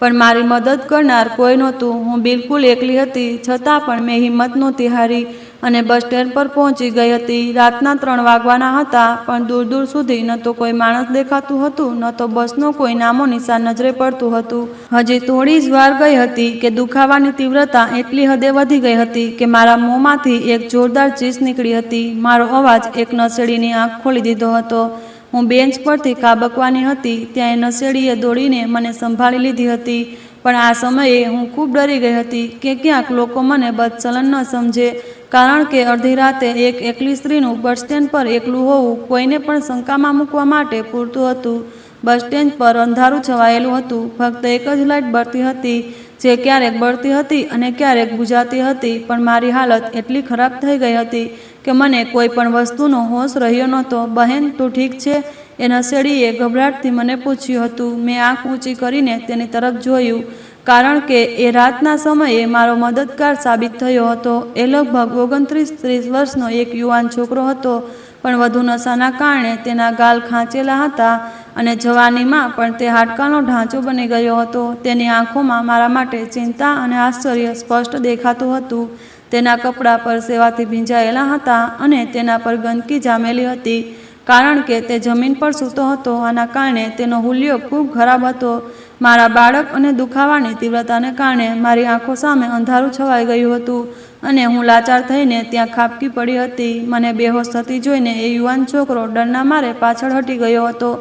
A: પણ મારી મદદ કરનાર કોઈ નહોતું. હું બિલકુલ એકલી હતી. છતાં પણ મેં હિંમત નહોતી હારી અને બસ સ્ટેન્ડ પર પહોંચી ગઈ હતી. રાતના 3 વાગવાના હતા, પણ દૂર દૂર સુધી ન તો કોઈ માણસ દેખાતું હતું, ન તો બસનો કોઈ નામો નિશાન નજરે પડતું હતું. હજી થોડી જ વાર ગઈ હતી કે દુખાવાની તીવ્રતા એટલી હદે વધી ગઈ હતી કે મારા મોંમાંથી એક જોરદાર ચીસ નીકળી હતી. મારો અવાજ એક નશેડીની આંખ ખોલી દીધો હતો. હું બેન્ચ પરથી ખાબકવાની હતી ત્યાં એ નશેડીએ દોડીને મને સંભાળી લીધી હતી. પણ આ સમયે હું ખૂબ ડરી ગઈ હતી કે ક્યાંક લોકો મને બદચલન ન સમજે, કારણ કે અડધી રાતે એક એકલી સ્ત્રીનું બસ સ્ટેન્ડ પર એકલું હોવું કોઈને પણ શંકામાં મૂકવા માટે પૂરતું હતું. બસ સ્ટેન્ડ પર અંધારું છવાયેલું હતું. ફક્ત એક જ લાઇટ બળતી હતી, જે ક્યારેક બળતી હતી અને ક્યારેક બુઝાતી હતી. પણ મારી હાલત એટલી ખરાબ થઈ ગઈ હતી કે મને કોઈ પણ વસ્તુનો હોશ રહ્યો નહોતો. બહેન, તું ઠીક છે? એ નશેડીએ ગભરાટથી મને પૂછ્યું હતું. મેં આંખ ઊંચી કરીને તેની તરફ જોયું, કારણ કે એ રાતના સમયે મારો મદદગાર સાબિત થયો હતો. એ લગભગ 29-30 વર્ષનો એક યુવાન છોકરો હતો, પણ વધુ નશાના કારણે તેના ગાલ ખાંચેલા હતા અને જવાનીમાં પણ તે હાડકાનો ઢાંચો બની ગયો હતો. તેની આંખોમાં મારા માટે ચિંતા અને આશ્ચર્ય સ્પષ્ટ દેખાતું હતું. તેના કપડાં પરસેવાથી ભીંજાયેલા હતા અને તેના પર ગંદકી જામેલી હતી, કારણ કે તે જમીન પર સૂતો હતો. આના કારણે તેનો હુલિયો ખૂબ ખરાબ હતો. મારા બાળક અને દુખાવાની તીવ્રતાને કારણે મારી આંખો સામે અંધારું છવાઈ ગયું હતું અને હું લાચાર થઈને ત્યાં ખાબકી પડી હતી. મને બેહોશ થતી જોઈને એ યુવાન છોકરો ડરના મારે પાછળ હટી ગયો હતો.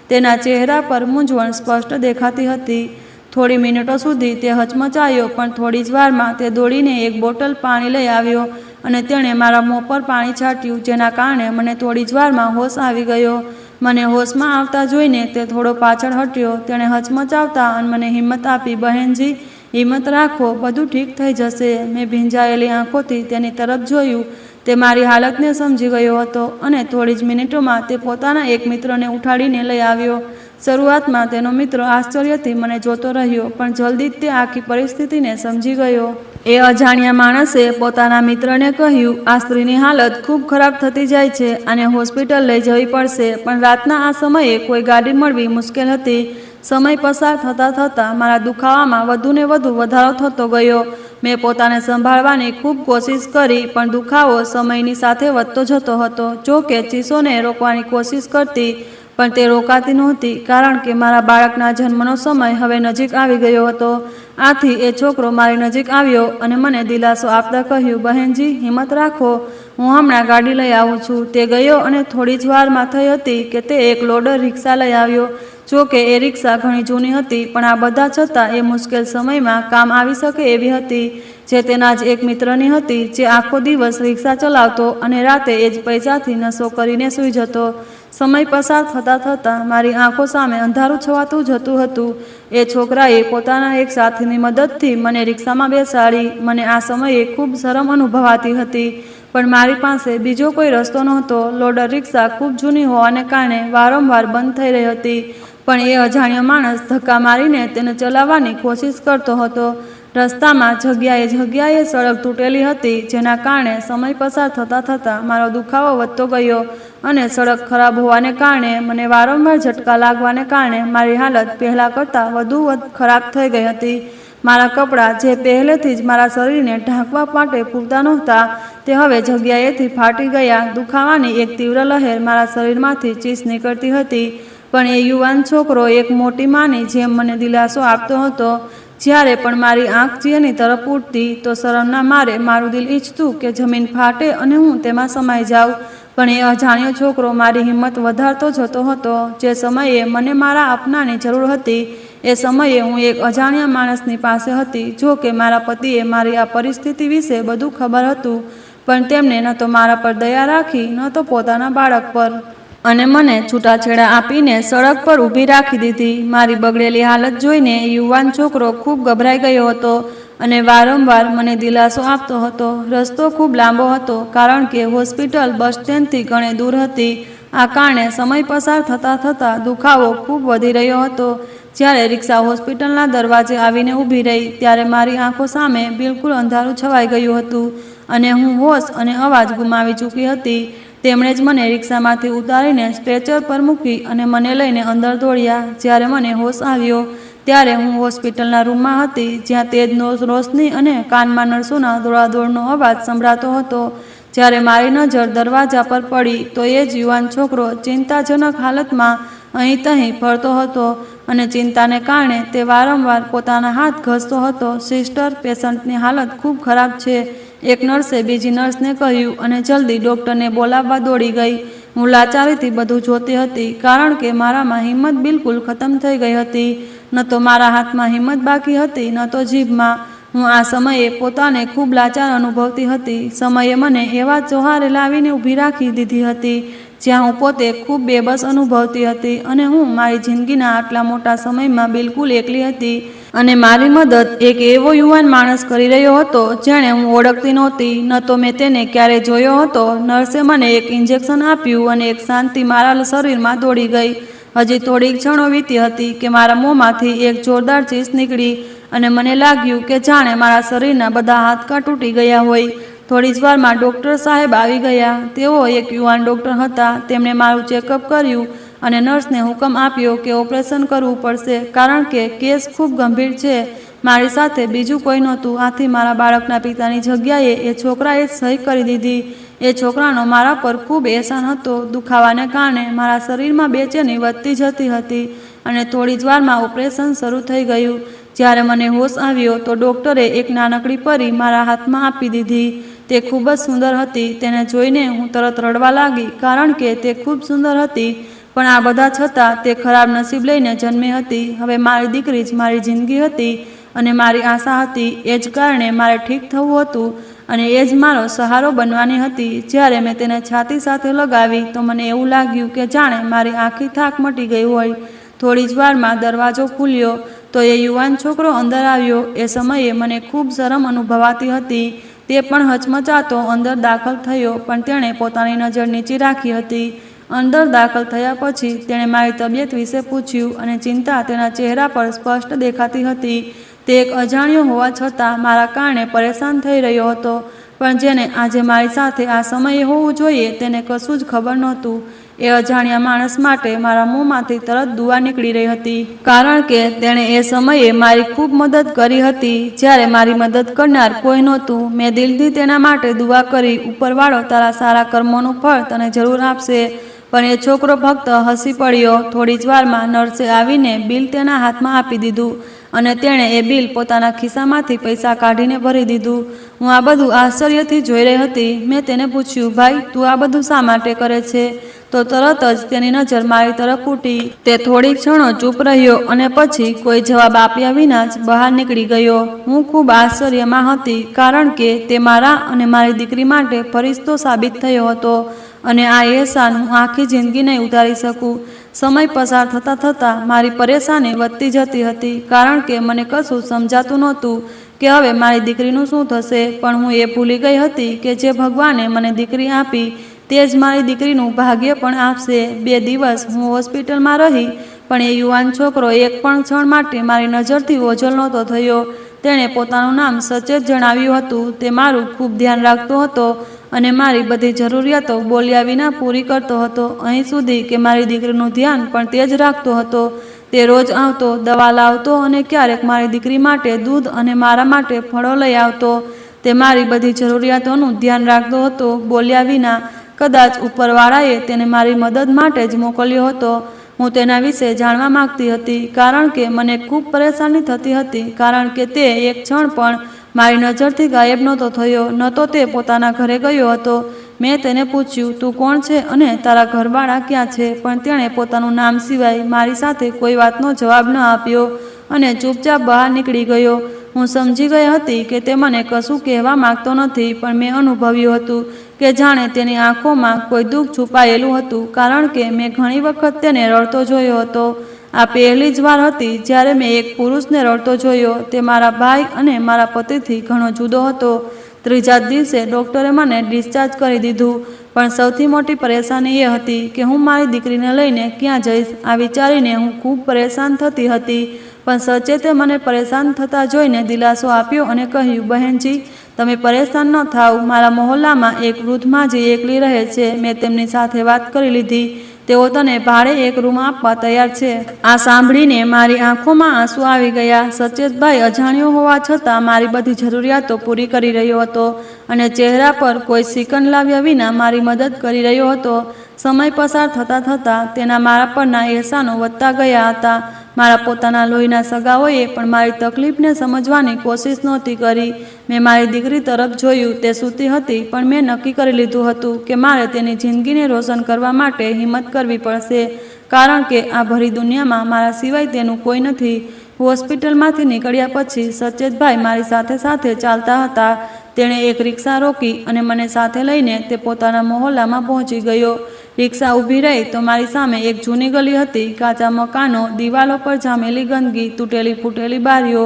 A: તેના ચહેરા પર મૂંઝવણ સ્પષ્ટ દેખાતી હતી. થોડી મિનિટો સુધી તે હચમચાયો, પણ થોડી જ વારમાં તે દોડીને એક બોટલ પાણી લઈ આવ્યો અને તેણે મારા મોં પર પાણી છાંટ્યું, જેના કારણે મને થોડી જ વારમાં હોશ આવી ગયો. મને હોશમાં આવતા જોઈને તે થોડો પાછળ હટ્યો. તેણે હચમચાવતા અને મને હિંમત આપી, બહેનજી, હિંમત રાખો, બધું ઠીક થઈ જશે. મેં ભીંજાયેલી આંખોથી તેની તરફ જોયું. તે મારી હાલતને સમજી ગયો હતો અને થોડી જ મિનિટોમાં તે પોતાના એક મિત્રને ઉઠાડીને લઈ આવ્યો. શરૂઆતમાં તેનો મિત્ર આશ્ચર્યથી મને જોતો રહ્યો, પણ જલ્દી જ તે આખી પરિસ્થિતિને સમજી ગયો. એ અજાણ્યા માણસે પોતાના મિત્રને કહ્યું, આ સ્ત્રીની હાલત ખૂબ ખરાબ થતી જાય છે, આને હોસ્પિટલ લઈ જવી પડશે. પણ રાતના આ સમયે કોઈ ગાડી મળવી મુશ્કેલ હતી. સમય પસાર થતાં થતાં મારા દુખાવામાં વધુને વધુ વધારો થતો ગયો. મેં પોતાને સંભાળવાની ખૂબ કોશિશ કરી, પણ દુખાવો સમયની સાથે વધતો જતો હતો. જો કે ચીસોને રોકવાની કોશિશ કરતી, પણ તે રોકાતી નહોતી, કારણ કે મારા બાળકના જન્મનો સમય હવે નજીક આવી ગયો હતો. આથી એ છોકરો મારી નજીક આવ્યો અને મને દિલાસો આપતા કહ્યું, બહેનજી, હિંમત રાખો, હું હમણાં ગાડી લઈ આવું છું. તે ગયો અને થોડી જ વારમાં થઈ હતી કે તે એક લોડર રિક્ષા લઈ આવ્યો. જો કે એ રિક્ષા ઘણી જૂની હતી, પણ આ બધા છતાં એ મુશ્કેલ સમયમાં કામ આવી શકે એવી હતી. જે તેના જ એક મિત્રની હતી, જે આખો દિવસ રિક્ષા ચલાવતો અને રાતે એ જ પૈસાથી નશો કરીને સૂઈ જતો. સમય પસાર થતાં થતાં મારી આંખો સામે અંધારું છવાતું જતું હતું. એ છોકરાએ પોતાના એક સાથીની મદદથી મને રિક્ષામાં બેસાડી. મને આ સમયે ખૂબ શરમ અનુભવાતી હતી, પણ મારી પાસે બીજો કોઈ રસ્તો નહોતો. લોડર રિક્ષા ખૂબ જૂની હોવાને કારણે વારંવાર બંધ થઈ રહી હતી, પણ એ અજાણ્યો માણસ ધક્કા મારીને તેને ચલાવવાની કોશિશ કરતો હતો. રસ્તામાં જગ્યાએ જગ્યાએ સડક તૂટેલી હતી, જેના કારણે સમય પસાર થતાં થતાં મારો દુખાવો વધતો ગયો અને સડક ખરાબ હોવાને કારણે મને વારંવાર ઝટકા લાગવાને કારણે મારી હાલત પહેલાં કરતાં વધુ ખરાબ થઈ ગઈ હતી. મારા કપડાં, જે પહેલેથી જ મારા શરીરને ઢાંકવા માટે પૂરતા નહોતા, તે હવે જગ્યાએથી ફાટી ગયા. દુખાવાની એક તીવ્ર લહેર મારા શરીરમાંથી ચીસ નીકળતી હતી, પણ એ યુવાન છોકરો એક મોટી માની જેમ મને દિલાસો આપતો હતો. જ્યારે પણ મારી આંખ જેની તરફ ઉઠતી, તો શરમના મારે મારું દિલ ઈચ્છતું કે જમીન ફાટે અને હું તેમાં સમાઈ જાઉં. પણ એ અજાણ્યો છોકરો મારી હિંમત વધારતો જતો હતો. જે સમયે મને મારા અપનાની જરૂર હતી, એ સમયે હું એક અજાણ્યા માણસની પાસે હતી. જો કે મારા પતિએ મારી આ પરિસ્થિતિ વિશે બધું ખબર હતું, પણ તેમને ન તો મારા પર દયા રાખી, ન તો પોતાના બાળક પર. અને મને છૂટાછેડા આપીને સડક પર ઊભી રાખી દીધી। મારી બગડેલી હાલત જોઈને યુવાન છોકરો ખૂબ ગભરાઈ ગયો હતો અને વારંવાર મને દિલાસો આપતો હતો। રસ્તો ખૂબ લાંબો હતો કારણ કે હોસ્પિટલ બસ સ્ટેન્ડથી ઘણી દૂર હતી। આ કારણે સમય પસાર થતાં થતાં દુખાવો ખૂબ વધી રહ્યો હતો। જ્યારે રિક્ષા હોસ્પિટલના દરવાજે આવીને ઊભી રહી ત્યારે મારી આંખો સામે બિલકુલ અંધારું છવાઈ ગયું હતું અને હું હોશ અને અવાજ ગુમાવી ચૂકી હતી। તેમણે જ મને રિક્ષામાંથી ઉતારીને સ્ટ્રેચર પર મૂકી અને મને લઈને અંદર દોડ્યા। જ્યારે મને હોશ આવ્યો ત્યારે હું હોસ્પિટલના રૂમમાં હતી જ્યાં તેજનો રોશની અને કાનમાં નર્સોના દોડાદોડનો અવાજ સંભળાતો હતો। જ્યારે મારી નજર દરવાજા પર પડી તો એ જ યુવાન છોકરો ચિંતાજનક હાલતમાં અહીં તહીં ફરતો હતો અને ચિંતાને કારણે તે વારંવાર પોતાના હાથ ઘસતો હતો। સિસ્ટર, પેશન્ટની હાલત ખૂબ ખરાબ છે, એક નર્સે બીજી નર્સને કહ્યું અને જલ્દી ડૉક્ટરને બોલાવવા દોડી ગઈ। હું લાચારીથી બધું જોતી હતી કારણ કે મારામાં હિંમત બિલકુલ ખતમ થઈ ગઈ હતી। ન તો મારા હાથમાં હિંમત બાકી હતી, ન તો જીભમાં। હું આ સમયે પોતાને ખૂબ લાચાર અનુભવતી હતી। સમયે મને એવા ચોહારે લાવીને ઊભી રાખી દીધી હતી જ્યાં હું પોતે ખૂબ બેબસ અનુભવતી હતી અને હું મારી જિંદગીના આટલા મોટા સમયમાં બિલકુલ એકલી હતી અને મારી મદદ એક એવો યુવાન માણસ કરી રહ્યો હતો જેણે હું ઓળખતી નહોતી, ન તો મેં તેને ક્યારેય જોયો હતો। નર્સે મને એક ઇન્જેક્શન આપ્યું અને એક શાંતિ મારા શરીરમાં દોડી ગઈ। હજી થોડીક ક્ષણો વીતી હતી કે મારા મોંમાંથી એક જોરદાર ચીસ નીકળી અને મને લાગ્યું કે જાણે મારા શરીરના બધા હાડકાં તૂટી ગયા હોય। થોડી જ વારમાં ડૉક્ટર સાહેબ આવી ગયા। તેઓ એક યુવાન ડૉક્ટર હતા। તેમણે મારું ચેકઅપ કર્યું અને નર્સને હુકમ આપ્યો કે ઓપરેશન કરવું પડશે કારણ કે કેસ ખૂબ ગંભીર છે। મારી સાથે બીજું કોઈ નહોતું, આથી મારા બાળકના પિતાની જગ્યાએ એ છોકરાએ સહી કરી દીધી। એ છોકરાનો મારા પર ખૂબ એહસાન હતો। દુખાવાને કારણે મારા શરીરમાં બેચેની વધતી જતી હતી અને થોડી જ વારમાં ઓપરેશન શરૂ થઈ ગયું। જ્યારે મને હોશ આવ્યો તો ડૉક્ટરે એક નાનકડી પરી મારા હાથમાં આપી દીધી। તે ખૂબ જ સુંદર હતી। તેને જોઈને હું તરત રડવા લાગી કારણ કે તે ખૂબ સુંદર હતી, પણ આ બધા છતાં તે ખરાબ નસીબ લઈને જન્મી હતી। હવે મારી દીકરી જ મારી જિંદગી હતી અને મારી આશા હતી। એ જ કારણે મારે ઠીક થવું હતું અને એ જ મારો સહારો બનવાની હતી। જ્યારે મેં તેને છાતી સાથે લગાવી તો મને એવું લાગ્યું કે જાણે મારી આખી થાક મટી ગઈ હોય। થોડી જ વારમાં દરવાજો ખુલ્યો તો એ યુવાન છોકરો અંદર આવ્યો। એ સમયે મને ખૂબ શરમ અનુભવાતી હતી। તે પણ હચમચાતો અંદર દાખલ થયો, પણ તેણે પોતાની નજર નીચી રાખી હતી। અંદર દાખલ થયા પછી તેણે મારી તબિયત વિશે પૂછ્યું અને ચિંતા તેના ચહેરા પર સ્પષ્ટ દેખાતી હતી। તે એક અજાણ્યો હોવા છતાં મારા કારણે પરેશાન થઈ રહ્યો હતો, પણ જેને આજે મારી સાથે આ સમયે હોવું જોઈએ તેને કશું જ ખબર નહોતું। એ અજાણ્યા માણસ માટે મારા મોંમાંથી તરત દુઆ નીકળી રહી હતી કારણ કે તેણે એ સમયે મારી ખૂબ મદદ કરી હતી જ્યારે મારી મદદ કરનાર કોઈ નહોતું। મેં દિલથી તેના માટે દુઆ કરી, ઉપરવાળો તારા સારા કર્મોનું ફળ તને જરૂર આપશે। પણ એ છોકરો ફક્ત હસી પડ્યો। થોડી જ વારમાં નર્સે આવીને બિલ તેના હાથમાં આપી દીધું અને તેણે એ બિલ પોતાના ખિસ્સામાંથી પૈસા કાઢીને ભરી દીધું। હું આ બધું આશ્ચર્યથી જોઈ રહી હતી। મેં તેને પૂછ્યું, ભાઈ, તું આ બધું શા માટે કરે છે? તો તરત જ તેની નજર મારી તરફ ઉઠી। તે થોડી ક્ષણો ચૂપ રહ્યો અને પછી કોઈ જવાબ આપ્યા વિના જ બહાર નીકળી ગયો। હું ખૂબ આશ્ચર્યમાં હતી કારણ કે તે મારા અને મારી દીકરી માટે ફરિશ્તો સાબિત થયો હતો અને આ એહસાન હું આખી જિંદગી નહીં ઉતારી શકું। સમય પસાર થતાં થતાં મારી પરેશાની વધતી જતી હતી કારણ કે મને કશું સમજાતું નહોતું કે હવે મારી દીકરીનું શું થશે। પણ હું એ ભૂલી ગઈ હતી કે જે ભગવાને મને દીકરી આપી તે જ મારી દીકરીનું ભાગ્ય પણ આપશે। 2 દિવસ હું હોસ્પિટલમાં રહી, પણ એ યુવાન છોકરો એક પણ ક્ષણ માટે મારી નજરથી ઓझल નહોતો થયો। તેણે પોતાનું નામ સચેત જણાવ્યું હતું। તે મારું ખૂબ ધ્યાન રાખતો હતો અને મારી બધી જરૂરિયાતો બોલ્યા વિના પૂરી કરતો હતો, અહીં સુધી કે મારી દીકરીનું ધ્યાન પણ તે જ રાખતો હતો। તે રોજ આવતો, દવા લાવતો અને ક્યારેક મારી દીકરી માટે દૂધ અને મારા માટે ફળો લઈ આવતો। તે મારી બધી જરૂરિયાતોનું ધ્યાન રાખતો હતો બોલ્યા વિના। કદાચ ઉપરવાળાએ તેને મારી મદદ માટે જ મોકલ્યો હતો। હું તેના વિશે જાણવા માંગતી હતી કારણ કે મને ખૂબ પરેશાની થતી હતી કારણ કે તે એક ક્ષણ પણ મારી નજરથી ગાયબ નહોતો થયો, ન તો તે પોતાના ઘરે ગયો હતો। મેં તેને પૂછ્યું, તું કોણ છે અને તારા ઘરવાળા ક્યાં છે? પણ તેણે પોતાનું નામ સિવાય મારી સાથે કોઈ વાતનો જવાબ ન આપ્યો અને ચૂપચાપ બહાર નીકળી ગયો। હું સમજી ગઈ હતી કે તે મને કશું કહેવા માંગતો નથી, પણ મેં અનુભવ્યું હતું કે જાણે તેની આંખોમાં કોઈ દુઃખ છુપાયેલું હતું, કારણ કે મેં ઘણી વખત તેને રડતો જોયો હતો. આ પહેલી જ વાર હતી જ્યારે મેં એક પુરુષને રડતો જોયો. તે મારા ભાઈ અને મારા પતિથી ઘણો જુદો હતો. ત્રીજા દિવસે ડૉક્ટરે મને ડિસ્ચાર્જ કરી દીધું, પણ સૌથી મોટી પરેશાની એ હતી કે હું મારી દીકરીને લઈને ક્યાં જઈશ. આ વિચારીને હું ખૂબ પરેશાન થતી હતી. પણ સચેતે મને પરેશાન થતા જોઈને દિલાસો આપ્યો અને કહ્યું, બહેનજી, તમે પરેશાન ન થાવ. મારા મહોલ્લામાં એક વૃદ્ધ માજી એકલી રહે છે. મેં તેમની સાથે વાત કરી લીધી. તેઓ તને ભાડે એક રૂમ આપવા તૈયાર છે. આ સાંભળીને મારી આંખોમાં આંસુ આવી ગયા. સચેતભાઈ અજાણ્યો હોવા છતાં મારી બધી જરૂરિયાતો પૂરી કરી રહ્યો હતો અને ચહેરા પર કોઈ સિકન લાવ્યા વિના મારી મદદ કરી રહ્યો હતો. સમય પસાર થતાં થતાં તેના મારા પરના એહસાનો વધતા ગયા હતા. મારા પોતાના લોહીના સગાઓએ પણ મારી તકલીફને સમજવાની કોશિશ નહોતી કરી. મેં મારી દીકરી તરફ જોયું. તે સૂતી હતી, પણ મેં નક્કી કરી લીધું હતું કે મારે તેની જિંદગીને રોશન કરવા માટે હિંમત કરવી પડશે, કારણ કે આ ભરી દુનિયામાં મારા સિવાય તેનું કોઈ નથી. હોસ્પિટલમાંથી નીકળ્યા પછી સચેતભાઈ મારી સાથે સાથે ચાલતા હતા. તેણે એક રિક્ષા રોકી અને મને સાથે લઈને તે પોતાના મહોલ્લામાં પહોંચી ગયો. રિક્ષા ઊભી રહી તો મારી સામે એક જૂની ગલી હતી. કાચા મકાનો, દિવાલો પર જામેલી ગંદકી, તૂટેલી ફૂટેલી બારીઓ,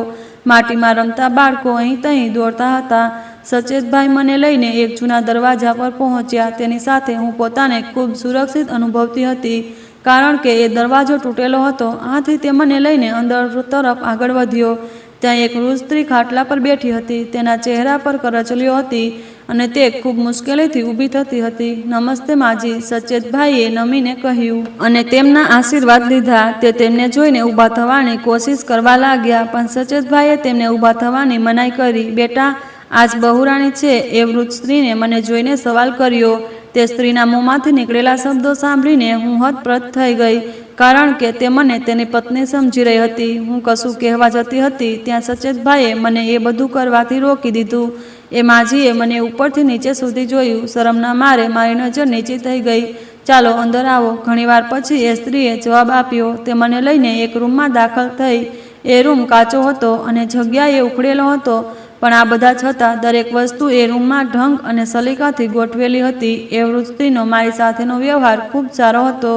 A: માટીમાં રમતા બાળકો અહીં તહીં દોડતા હતા. સચેતભાઈ મને લઈને એક જૂના દરવાજા પર પહોંચ્યા. તેની સાથે હું પોતાને ખૂબ સુરક્ષિત અનુભવતી હતી, કારણ કે એ દરવાજો તૂટેલો હતો. આથી તે મને લઈને અંદર તરફ આગળ વધ્યો. ત્યાં એક વૃદ્ધ સ્ત્રી ખાટલા પર બેઠી હતી. તેના ચહેરા પર કરચલીઓ હતી અને તે ખૂબ મુશ્કેલીથી ઊભી થતી હતી. નમસ્તે માજી, સચેતભાઈએ નમીને કહ્યું અને તેમના આશીર્વાદ લીધા. તે તેમને જોઈને ઊભા થવાની કોશિશ કરવા લાગ્યા, પણ સચેતભાઈએ તેમને ઊભા થવાની મનાઈ કરી. બેટા, આજ બહુરાણી છે? એ વૃદ્ધ સ્ત્રીને મને જોઈને સવાલ કર્યો. તે સ્ત્રીના મોંમાંથી નીકળેલા શબ્દો સાંભળીને હું હતપ્રત થઈ ગઈ, કારણ કે તે મને તેની પત્ની સમજી રહી હતી. હું કશું કહેવા જતી હતી ત્યાં સચેતભાઈએ મને એ બધું કરવાથી રોકી દીધું. એ માજીએ મને ઉપરથી નીચે સુધી જોયું. શરમના મારે મારી નજર નીચી થઈ ગઈ. ચાલો અંદર આવો. ઘણીવાર પછી એ સ્ત્રીએ જવાબ આપ્યો. તે મને લઈને એક રૂમમાં દાખલ થઈ. એ રૂમ કાચો હતો અને જગ્યાએ ઉખડેલો હતો, પણ આ બધા છતાં દરેક વસ્તુ એ રૂમમાં ઢંગ અને સલીકાથી ગોઠવેલી હતી. એ વૃદ્ધ સ્ત્રીનો મારી સાથેનો વ્યવહાર ખૂબ સારો હતો.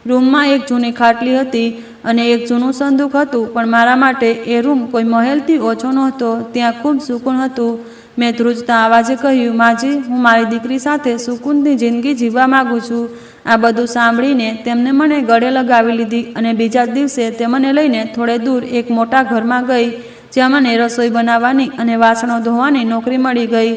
A: રૂમમાં એક જૂની ખાટલી હતી અને એક જૂનું સંદૂક હતું, પણ મારા માટે એ રૂમ કોઈ મહેલથી ઓછો નહોતો. ત્યાં ખૂબ સુકૂન હતું. મેં ધ્રુજતા આવાજે કહ્યું, માજી, હું મારી દીકરી સાથે સુકૂનની જિંદગી જીવવા માગું છું. આ બધું સાંભળીને તેમને મને ગળે લગાવી લીધી અને બીજા દિવસે તે મને લઈને થોડે દૂર એક મોટા ઘરમાં ગઈ, જ્યાં મને રસોઈ બનાવવાની અને વાસણો ધોવાની નોકરી મળી ગઈ.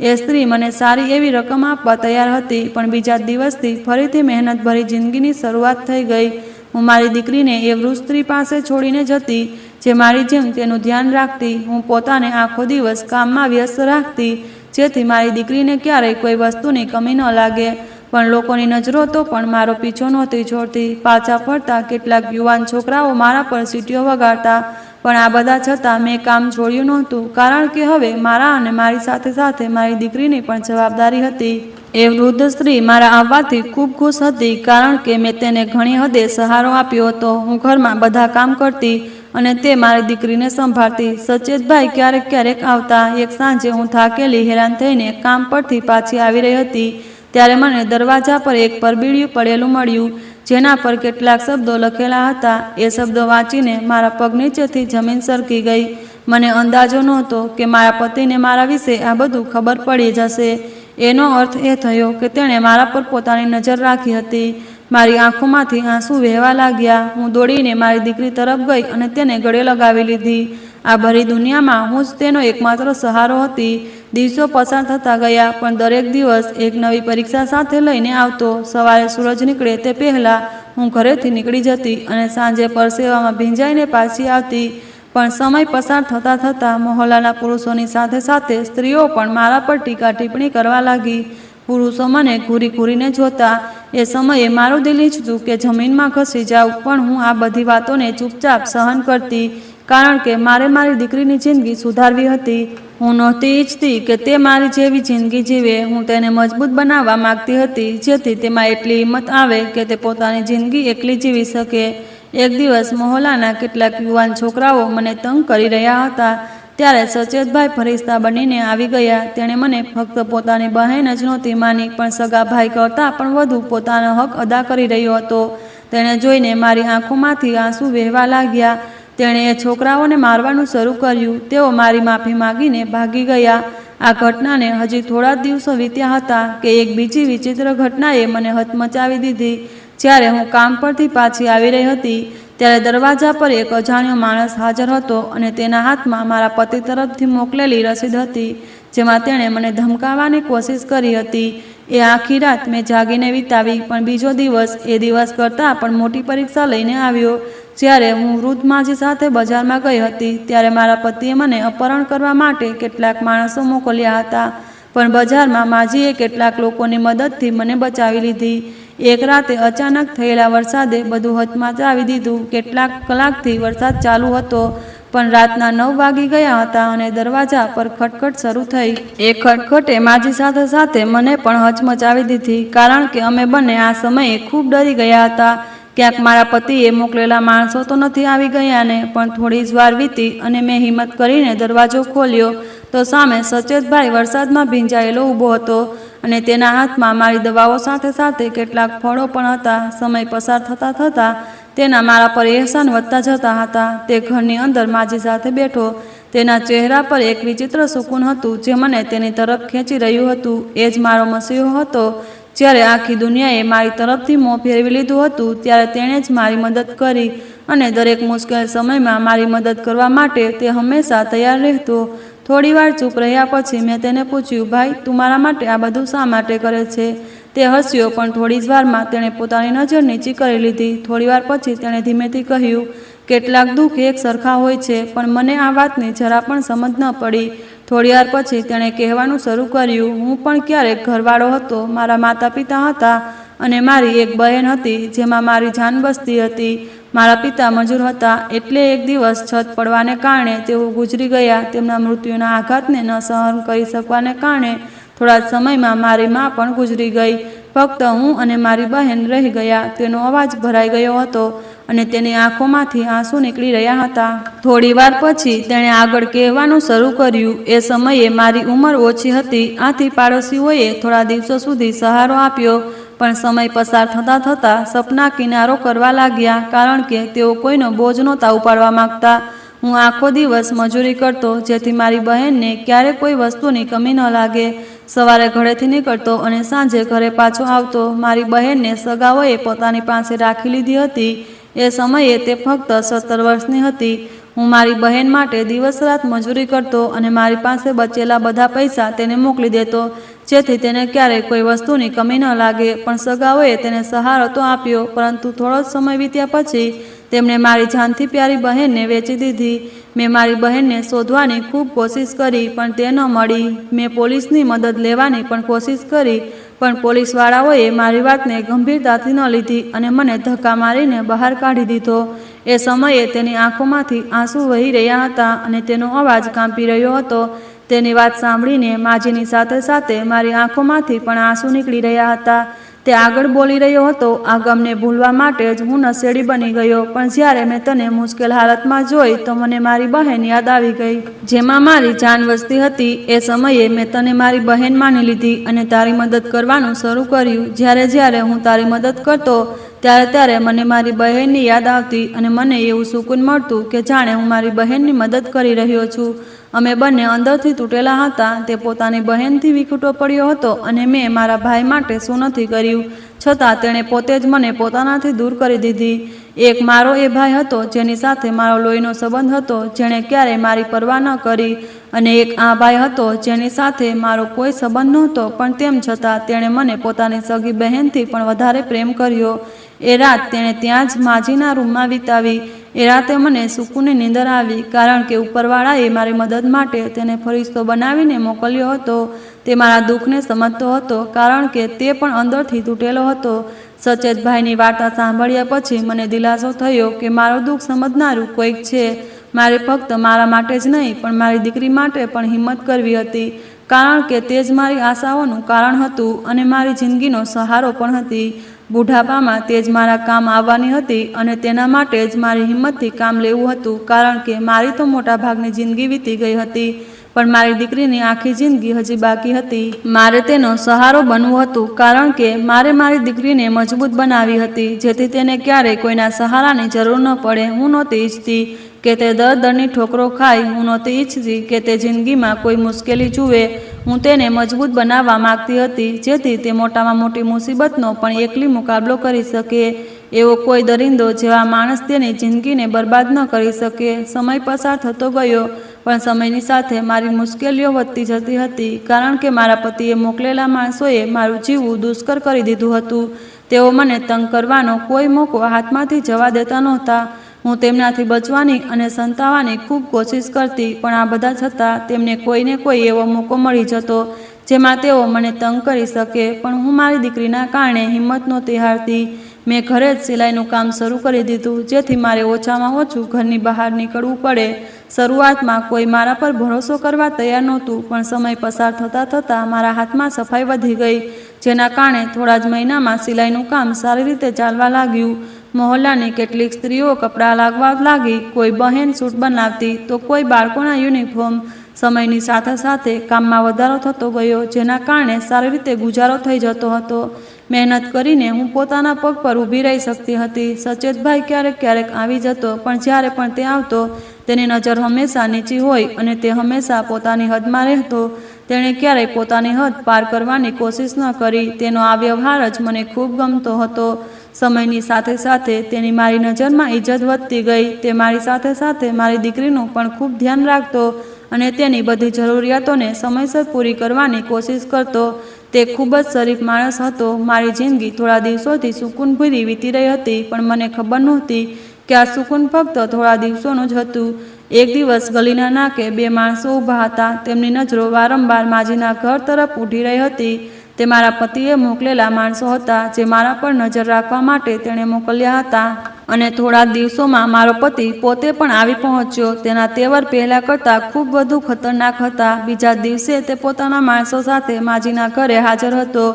A: એ સ્ત્રી મને સારી એવી રકમ આપવા તૈયાર હતી, પણ બીજા દિવસથી ફરીથી મહેનતભરી જિંદગીની શરૂઆત થઈ ગઈ. હું મારી દીકરીને એ વૃદ્ધ સ્ત્રી પાસે છોડીને જતી, જે મારી જેમ તેનું ધ્યાન રાખતી. હું પોતાને આખો દિવસ કામમાં વ્યસ્ત રાખતી, જેથી મારી દીકરીને ક્યારેય કોઈ વસ્તુની કમી ન લાગે. પણ લોકોની નજરો તો પણ મારો પીછો નહોતી છોડતી. પાછા ફરતા કેટલાક યુવાન છોકરાઓ મારા પર સીટીઓ વગાડતા, પણ આ બધા છતાં મેં કામ છોડ્યું નહોતું, કારણ કે હવે મારા અને મારી સાથે સાથે મારી દીકરીની પણ જવાબદારી હતી. એ વૃદ્ધ સ્ત્રી મારા આવવાથી ખૂબ ખુશ હતી, કારણ કે મેં તેને ઘણી હદે સહારો આપ્યો હતો. હું ઘરમાં બધા કામ કરતી અને તે મારી દીકરીને સંભાળતી. સચેતભાઈ ક્યારેક ક્યારેક આવતા. એક સાંજે હું થાકેલી હેરાન થઈને કામ પરથી પાછી આવી રહી હતી, ત્યારે મને દરવાજા પર એક પરબીડિયું પડેલું મળ્યું, જેના પર કેટલાક શબ્દો લખેલા હતા. એ શબ્દો વાંચીને મારા પગ નીચેથી જમીન સરકી ગઈ. મને અંદાજો નહોતો કે મારા પતિને મારા વિશે આ બધું ખબર પડી જશે. એનો અર્થ એ થયો કે તેણે મારા પર પોતાની નજર રાખી હતી. મારી આંખોમાંથી આંસુ વહેવા લાગ્યા. હું દોડીને મારી દીકરી તરફ ગઈ અને તેને ગળે લગાવી લીધી. આ ભરી દુનિયામાં હું જ તેનો એકમાત્ર સહારો હતી. દિવસો પસાર થતા ગયા, પણ દરેક દિવસ એક નવી પરીક્ષા સાથે લઈને આવતો. સવારે સૂરજ નીકળે તે પહેલાં હું ઘરેથી નીકળી જતી અને સાંજે પરસેવામાં ભીંજાઈને પાછી આવતી. પણ સમય પસાર થતાં થતાં મહોલ્લાના પુરુષોની સાથે સાથે સ્ત્રીઓ પણ મારા પર ટીકા ટિપ્પણી કરવા લાગી. પુરુષો મને ઘૂરી ઘૂરીને જોતા. એ સમયે મારું દિલ ઈચ્છતું કે જમીનમાં ખસી જાઉં, પણ હું આ બધી વાતોને ચૂપચાપ સહન કરતી, કારણ કે મારે મારી દીકરીની જિંદગી સુધારવી હતી. હું નહોતી ઈચ્છતી કે તે મારી જેવી જિંદગી જીવે. હું તેને મજબૂત બનાવવા માગતી હતી, જેથી તેમાં એટલી હિંમત આવે કે તે પોતાની જિંદગી એકલી જીવી શકે. એક દિવસ મહોલ્લાના કેટલાક યુવાન છોકરાઓ મને તંગ કરી રહ્યા હતા. ત્યારે સચેતભાઈ ફરિશ્તા બનીને આવી ગયા. તેણે મને ફક્ત પોતાની બહેન જ નહોતી માની, પણ સગા ભાઈ કરતાં પણ વધુ પોતાનો હક અદા કરી રહ્યો હતો. તેણે જોઈને મારી આંખોમાંથી આંસુ વહેવા લાગ્યા. તેણે એ છોકરાઓને મારવાનું શરૂ કર્યું. તેઓ મારી માફી માગીને ભાગી ગયા. આ ઘટનાને હજી થોડા જ દિવસો વીત્યા હતા કે એક બીજી વિચિત્ર ઘટનાએ મને હચમચાવી દીધી. જ્યારે હું કામ પરથી પાછી આવી રહી હતી ત્યારે દરવાજા પર એક અજાણ્યો માણસ હાજર હતો અને તેના હાથમાં મારા પતિ તરફથી મોકલેલી રસીદ હતી, જેમાં તેણે મને ધમકાવવાની કોશિશ કરી હતી. એ આખી રાત મેં જાગીને વિતાવી, પણ બીજો દિવસ એ દિવસ કરતાં પણ મોટી પરીક્ષા લઈને આવ્યો. જ્યારે હું વૃદ્ધ માજી સાથે બજારમાં ગઈ હતી ત્યારે મારા પતિએ મને અપહરણ કરવા માટે કેટલાક માણસો મોકલ્યા હતા, પણ બજારમાં માજીએ કેટલાક લોકોની મદદથી મને બચાવી લીધી. એક રાતે અચાનક થયેલા વરસાદે બધું હચમચાવી દીધું. કેટલાક કલાકથી વરસાદ ચાલુ હતો, પણ રાતના 9 વાગી ગયા હતા અને દરવાજા પર ખટખટ શરૂ થઈ. એ ખટખટે માજી સાથે સાથે મને પણ હચમચાવી દીધી, કારણ કે અમે બંને આ સમયે ખૂબ ડરી ગયા હતા. ક્યાંક મારા પતિએ મોકલેલા માણસો તો નથી આવી ગયા ને? પણ થોડી જ વાર વીતી અને મેં હિંમત કરીને દરવાજો ખોલ્યો તો સામે સચેતભાઈ વરસાદમાં ભીંજાયેલો ઊભો હતો અને તેના હાથમાં મારી દવાઓ સાથે સાથે કેટલાક ફળો પણ હતા. સમય પસાર થતાં થતાં તેના મારા પર એહસાન વધતા જતા હતા. તે ઘરની અંદર માજી સાથે બેઠો. તેના ચહેરા પર એક વિચિત્ર સુકૂન હતું જે મને તેની તરફ ખેંચી રહ્યું હતું. એ જ મારો મસીહો હતો. જ્યારે આખી દુનિયાએ મારી તરફથી મોં ફેરવી લીધું હતું ત્યારે તેણે જ મારી મદદ કરી અને દરેક મુશ્કેલ સમયમાં મારી મદદ કરવા માટે તે હંમેશા તૈયાર રહેતો. થોડીવાર ચૂપ રહ્યા પછી મેં તેને પૂછ્યું, ભાઈ, તું મારા માટે આ બધું શા માટે કરે છે? તે હસ્યો, પણ થોડી જ વારમાં તેણે પોતાની નજર નીચી કરી લીધી. થોડીવાર પછી તેણે ધીમેથી કહ્યું, કેટલાક દુઃખ એક સરખા હોય છે, પણ મને આ વાતની જરા પણ સમજ ન પડી. થોડીવાર પછી તેણે કહેવાનું શરૂ કર્યું, હું પણ ક્યારેક ઘરવાળો હતો. મારા માતા પિતા હતા અને મારી એક બહેન હતી જેમાં મારી જાન બસતી હતી. મારા પિતા મજૂર હતા, એટલે એક દિવસ છત પડવાને કારણે તેઓ ગુજરી ગયા. તેમના મૃત્યુના આઘાતને ન સહન કરી શકવાને કારણે થોડા જ સમયમાં મારી મા પણ ગુજરી ગઈ. ફક્ત હું અને મારી બહેન રહી ગયા. તેનો અવાજ ભરાઈ ગયો હતો અને તેની આંખોમાંથી આંસુ નીકળી રહ્યા હતા. થોડી વાર પછી તેણે આગળ કહેવાનું શરૂ કર્યું, એ સમયે મારી ઉંમર ઓછી હતી, આથી પાડોશીઓએ થોડા દિવસો સુધી સહારો આપ્યો. પણ સમય પસાર થતાં થતાં સપના કિનારો કરવા લાગ્યા, કારણ કે તેઓ કોઈનો બોજ નહોતા ઉપાડવા માંગતા. હું આખો દિવસ મજૂરી કરતો જેથી મારી બહેનને ક્યારે કોઈ વસ્તુની કમી ન લાગે. સવારે ઘરેથી નીકળતો અને સાંજે ઘરે પાછો આવતો. મારી બહેનને સગાઓએ પોતાની પાસે રાખી લીધી હતી. એ સમયે તે ફક્ત 17 વર્ષની હતી. હું મારી બહેન માટે દિવસ રાત મજૂરી કરતો અને મારી પાસે બચેલા બધા પૈસા તેને મોકલી દેતો જેથી તેને ક્યારેય કોઈ વસ્તુની કમી ન લાગે. પણ સગાઓએ તેને સહારો તો આપ્યો, પરંતુ થોડો સમય વીત્યા પછી તેમણે મારી જાનથી પ્યારી બહેનને વેચી દીધી. મેં મારી બહેનને શોધવાની ખૂબ કોશિશ કરી, પણ તે ન મળી. મેં પોલીસની મદદ લેવાની પણ કોશિશ કરી, પણ પોલીસવાળાઓએ મારી વાતને ગંભીરતાથી ન લીધી અને મને ધક્કા મારીને બહાર કાઢી દીધો. એ સમયે તેની આંખોમાંથી આંસુ વહી રહ્યા હતા અને તેનો અવાજ કાંપી રહ્યો હતો. તેની વાત સાંભળીને માજીની સાથે સાથે મારી આંખોમાંથી પણ આંસુ નીકળી રહ્યા હતા. તે આગળ બોલી રહ્યો હતો, આ ગમને ભૂલવા માટે જ હું નશેડી બની ગયો, પણ જ્યારે મેં તને મુશ્કેલ હાલતમાં જોઈ તો મને મારી બહેન યાદ આવી ગઈ, જેમાં મારી જાન વસતી હતી. એ સમયે મેં તને મારી બહેન માની લીધી અને તારી મદદ કરવાનું શરૂ કર્યું. જ્યારે હું તારી મદદ કરતો ત્યારે મને મારી બહેનની યાદ આવતી અને મને એવું સુકૂન મળતું કે જાણે હું મારી બહેનની મદદ કરી રહ્યો છું. અમે બંને અંદરથી તૂટેલા હતા. તે પોતાની બહેનથી વિખૂટો પડ્યો હતો અને મેં મારા ભાઈ માટે શું નથી કર્યું, છતાં તેણે પોતે જ મને પોતાનાથી દૂર કરી દીધી. એક મારો એ ભાઈ હતો જેની સાથે મારો લોહીનો સંબંધ હતો, જેણે ક્યારેય મારી પરવા ન કરી, અને એક આ ભાઈ હતો જેની સાથે મારો કોઈ સંબંધ નહોતો, પણ તેમ છતાં તેણે મને પોતાની સગી બહેનથી પણ વધારે પ્રેમ કર્યો. એ રાત તેણે ત્યાં જ માજીના રૂમમાં વિતાવી. એ રાતે મને સુકૂનની નીંદર આવી, કારણ કે ઉપરવાળાએ મારી મદદ માટે તેને ફરિશ્તો બનાવીને મોકલ્યો હતો. તે મારા દુઃખને સમજતો હતો, કારણ કે તે પણ અંદરથી તૂટેલો હતો. સચેતભાઈની વાર્તા સાંભળ્યા પછી મને દિલાસો થયો કે મારો દુઃખ સમજનારું કોઈક છે. મારે ફક્ત મારા માટે જ નહીં, પણ મારી દીકરી માટે પણ હિંમત કરવી હતી, કારણ કે તે જ મારી આશાઓનું કારણ હતું અને મારી જિંદગીનો સહારો પણ હતી. બુઢાપામાં તે જ મારા કામ આવવાની હતી અને તેના માટે જ મારી હિંમતથી કામ લેવું હતું, કારણ કે મારી તો મોટાભાગની જિંદગી વીતી ગઈ હતી, પણ મારી દીકરીની આખી જિંદગી હજી બાકી હતી. મારે તેનો સહારો બનવું હતું, કારણ કે મારે મારી દીકરીને મજબૂત બનાવી હતી, જેથી તેને ક્યારેય કોઈના સહારાની જરૂર ન પડે. હું નહોતી ઈચ્છતી કે તે દરની ઠોકરો ખાય. હું નહોતી ઈચ્છતી કે તે જિંદગીમાં કોઈ મુશ્કેલી જુએ. હું તેને મજબૂત બનાવવા માંગતી હતી, જેથી તે મોટામાં મોટી મુસીબતનો પણ એકલી મુકાબલો કરી શકે. એવો કોઈ દરિંદો જેવા માણસ તેની જિંદગીને બરબાદ ન કરી શકે. સમય પસાર થતો ગયો, પણ સમયની સાથે મારી મુશ્કેલીઓ વધતી જતી હતી, કારણ કે મારા પતિએ મોકલેલા માણસોએ મારું જીવવું દુષ્કર કરી દીધું હતું. તેઓ મને તંગ કરવાનો કોઈ મોકો હાથમાંથી જવા દેતા નહોતા. હું તેમનાથી બચવાની અને સંતાવવાની ખૂબ કોશિશ કરતી, પણ આ બધા છતાં તેમને કોઈને કોઈ એવો મોકો મળી જતો જેમાં તેઓ મને તંગ કરી શકે. પણ હું મારી દીકરીના કારણે હિંમત નહોતી હારતી. મેં ઘરે જ સિલાઈનું કામ શરૂ કરી દીધું, જેથી મારે ઓછામાં ઓછું ઘરની બહાર નીકળવું પડે. શરૂઆતમાં કોઈ મારા પર ભરોસો કરવા તૈયાર નહોતું, પણ સમય પસાર થતાં થતાં મારા હાથમાં સફાઈ વધી ગઈ, જેના કારણે થોડા જ મહિનામાં સિલાઈનું કામ સારી રીતે ચાલવા લાગ્યું. મહોલ્લાની કેટલીક સ્ત્રીઓ કપડાં લાગવા લાગી. કોઈ બહેન સૂટ બનાવતી, તો કોઈ બાળકોના યુનિફોર્મ. સમયની સાથે સાથે કામમાં વધારો થતો ગયો, જેના કારણે સારી રીતે ગુજારો થઈ જતો હતો. મહેનત કરીને હું પોતાના પગ પર ઊભી રહી શકતી હતી. સચેતભાઈ ક્યારેક ક્યારેક આવી જતો, પણ જ્યારે પણ તે આવતો તેની નજર હંમેશા નીચી હોય અને તે હંમેશા પોતાની હદમાં રહેતો. તેણે ક્યારેય પોતાની હદ પાર કરવાની કોશિશ ન કરી. તેનો આ વ્યવહાર જ મને ખૂબ ગમતો હતો. સમયની સાથે સાથે તેની મારી નજરમાં ઇજ્જત વધતી ગઈ. તે મારી સાથે સાથે મારી દીકરીનું પણ ખૂબ ધ્યાન રાખતો અને તેની બધી જરૂરિયાતોને સમયસર પૂરી કરવાની કોશિશ કરતો. તે ખૂબ જ શરીફ માણસ હતો. મારી જિંદગી થોડા દિવસોથી સુકૂનભરી વીતી રહી હતી, પણ મને ખબર નહોતી કે આ સુકૂન ફક્ત થોડા દિવસોનું જ હતું. એક દિવસ ગલીના નાકે બે માણસો ઊભા હતા. તેમની નજરો વારંવાર માજીના ઘર તરફ ઉઠી રહી હતી. તે મારા પતિએ મોકલેલા માણસો હતા, જે મારા પર નજર રાખવા માટે તેણે મોકલ્યા હતા. અને થોડા દિવસોમાં મારો પતિ પોતે પણ આવી પહોંચ્યો. તેના તેવર પહેલા કરતાં ખૂબ વધુ ખતરનાક હતા. બીજા દિવસે તે પોતાના માણસો સાથે માજીના ઘરે હાજર હતો.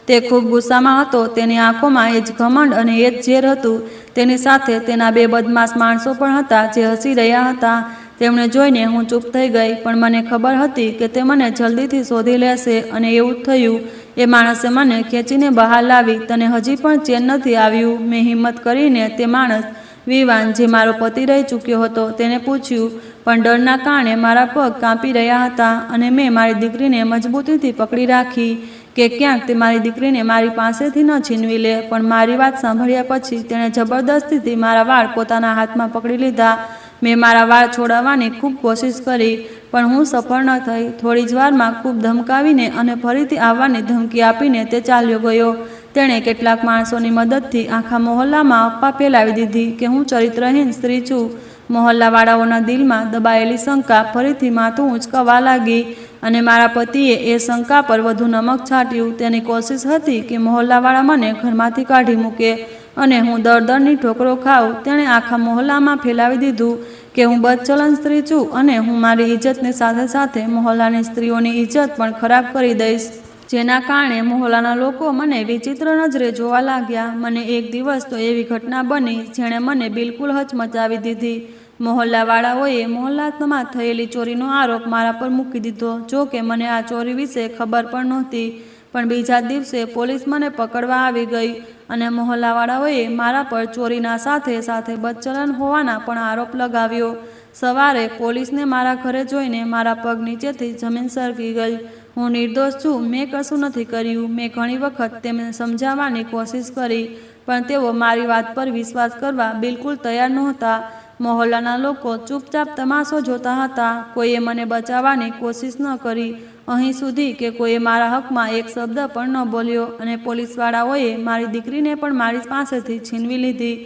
A: તે ખૂબ ગુસ્સામાં હતો. તેની આંખોમાં એ જ ઘમંડ અને એ જ ઝેર હતું. તેની સાથે તેના બે બદમાશ માણસો પણ હતા, જે હસી રહ્યા હતા. તેમને જોઈને હું ચૂપ થઈ ગઈ, પણ મને ખબર હતી કે તે મને જલ્દીથી શોધી લેશે, અને એવું જ થયું. એ માણસે મને ખેંચીને બહાર લાવી. તને હજી પણ ચેન નથી આવ્યું? મેં હિંમત કરીને તે માણસ વિવાન, જે મારો પતિ રહી ચૂક્યો હતો, તેને પૂછ્યું, પણ ડરના કારણે મારા પગ કાંપી રહ્યા હતા અને મેં મારી દીકરીને મજબૂતીથી પકડી રાખી કે ક્યાંક તે મારી દીકરીને મારી પાસેથી ન છીનવી લે. પણ મારી વાત સાંભળ્યા પછી તેણે જબરદસ્તીથી મારા વાળ પોતાના હાથમાં પકડી લીધા. મેં મારા વાળ છોડાવવાની ખૂબ કોશિશ કરી, પણ હું સફળ ન થઈ. થોડી જ વારમાં ખૂબ ધમકાવીને અને ફરીથી આવવાની ધમકી આપીને તે ચાલ્યો ગયો. તેણે કેટલાક માણસોની મદદથી આખા મહોલ્લામાં અફવા ફેલાવી દીધી કે હું ચરિત્રહીન સ્ત્રી છું. મહોલ્લાવાળાઓના દિલમાં દબાયેલી શંકા ફરીથી માથું ઊંચકવા લાગી, અને મારા પતિએ એ શંકા પર વધુ નમક છાંટ્યું. તેની કોશિશ હતી કે મહોલ્લાવાળા મને ઘરમાંથી કાઢી મૂકે અને હું દરની ઠોકરો ખાઉં. તેણે આખા મહોલ્લામાં ફેલાવી દીધું કે હું બદચલન સ્ત્રી છું અને હું મારી ઇજ્જતની સાથે સાથે મહોલ્લાની સ્ત્રીઓની ઇજ્જત પણ ખરાબ કરી દઈશ, જેના કારણે મહોલ્લાના લોકો મને વિચિત્ર નજરે જોવા લાગ્યા. મને એક દિવસ તો એવી ઘટના બની જેણે મને બિલકુલ હચમચાવી દીધી. મહોલ્લાવાળાઓએ મહોલ્લામાં થયેલી ચોરીનો આરોપ મારા પર મૂકી દીધો. જો કે મને આ ચોરી વિશે ખબર પણ નહોતી, પણ બીજા દિવસે પોલીસ મને પકડવા આવી ગઈ અને મહોલ્લાવાળાઓએ મારા પર ચોરીના સાથે સાથે બદચલન હોવાના પણ આરોપ લગાવ્યો. સવારે પોલીસને મારા ઘરે જોઈને મારા પગ નીચેથી જમીન સરકી ગઈ. હું નિર્દોષ છું. મેં કશું નથી કર્યું. મેં ઘણી વખત તેમને સમજાવવાની કોશિશ કરી, પણ તેઓ મારી વાત પર વિશ્વાસ કરવા બિલકુલ તૈયાર નહોતા. મહોલ્લાના લોકો ચૂપચાપ તમાશો જોતા હતા. કોઈએ મને બચાવવાની કોશિશ ન કરી, અહીં સુધી કે કોઈએ મારા હકમાં એક શબ્દ પણ ન બોલ્યો. અને પોલીસવાળાઓએ મારી દીકરીને પણ મારી પાસેથી છીનવી લીધી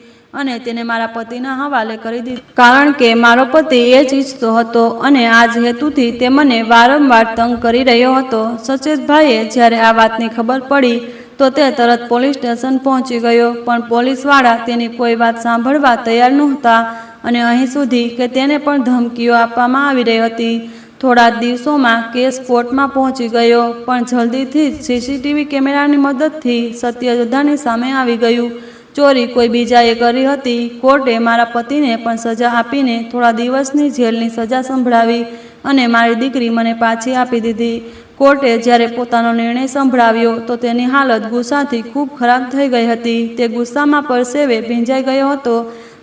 A: અને તેને મારા પતિના હવાલે કરી દીધી, કારણ કે મારો પતિ એ જ ઈચ્છતો હતો અને આ જ હેતુથી તે મને વારંવાર તંગ કરી રહ્યો હતો. સચેતભાઈએ જ્યારે આ વાતની ખબર પડી તો તે તરત પોલીસ સ્ટેશન પહોંચી ગયો, પણ પોલીસવાળા તેની કોઈ વાત સાંભળવા તૈયાર નહોતા અને અહીં સુધી કે તેને પણ ધમકીઓ આપવામાં આવી રહી હતી. થોડા જ દિવસોમાં કેસ કોર્ટમાં પહોંચી ગયો, પણ જલ્દીથી જ સીસીટીવી કેમેરાની મદદથી સત્ય બધાની સામે આવી ગયું. ચોરી કોઈ બીજાએ કરી હતી. કોર્ટે મારા પતિને પણ સજા આપીને થોડા દિવસની જેલની સજા સંભળાવી અને મારી દીકરી મને પાછી આપી દીધી. કોર્ટે જ્યારે પોતાનો નિર્ણય સંભળાવ્યો તો તેની હાલત ગુસ્સાથી ખૂબ ખરાબ થઈ ગઈ હતી. તે ગુસ્સામાં પરસેવે ભીંજાઈ ગયો હતો.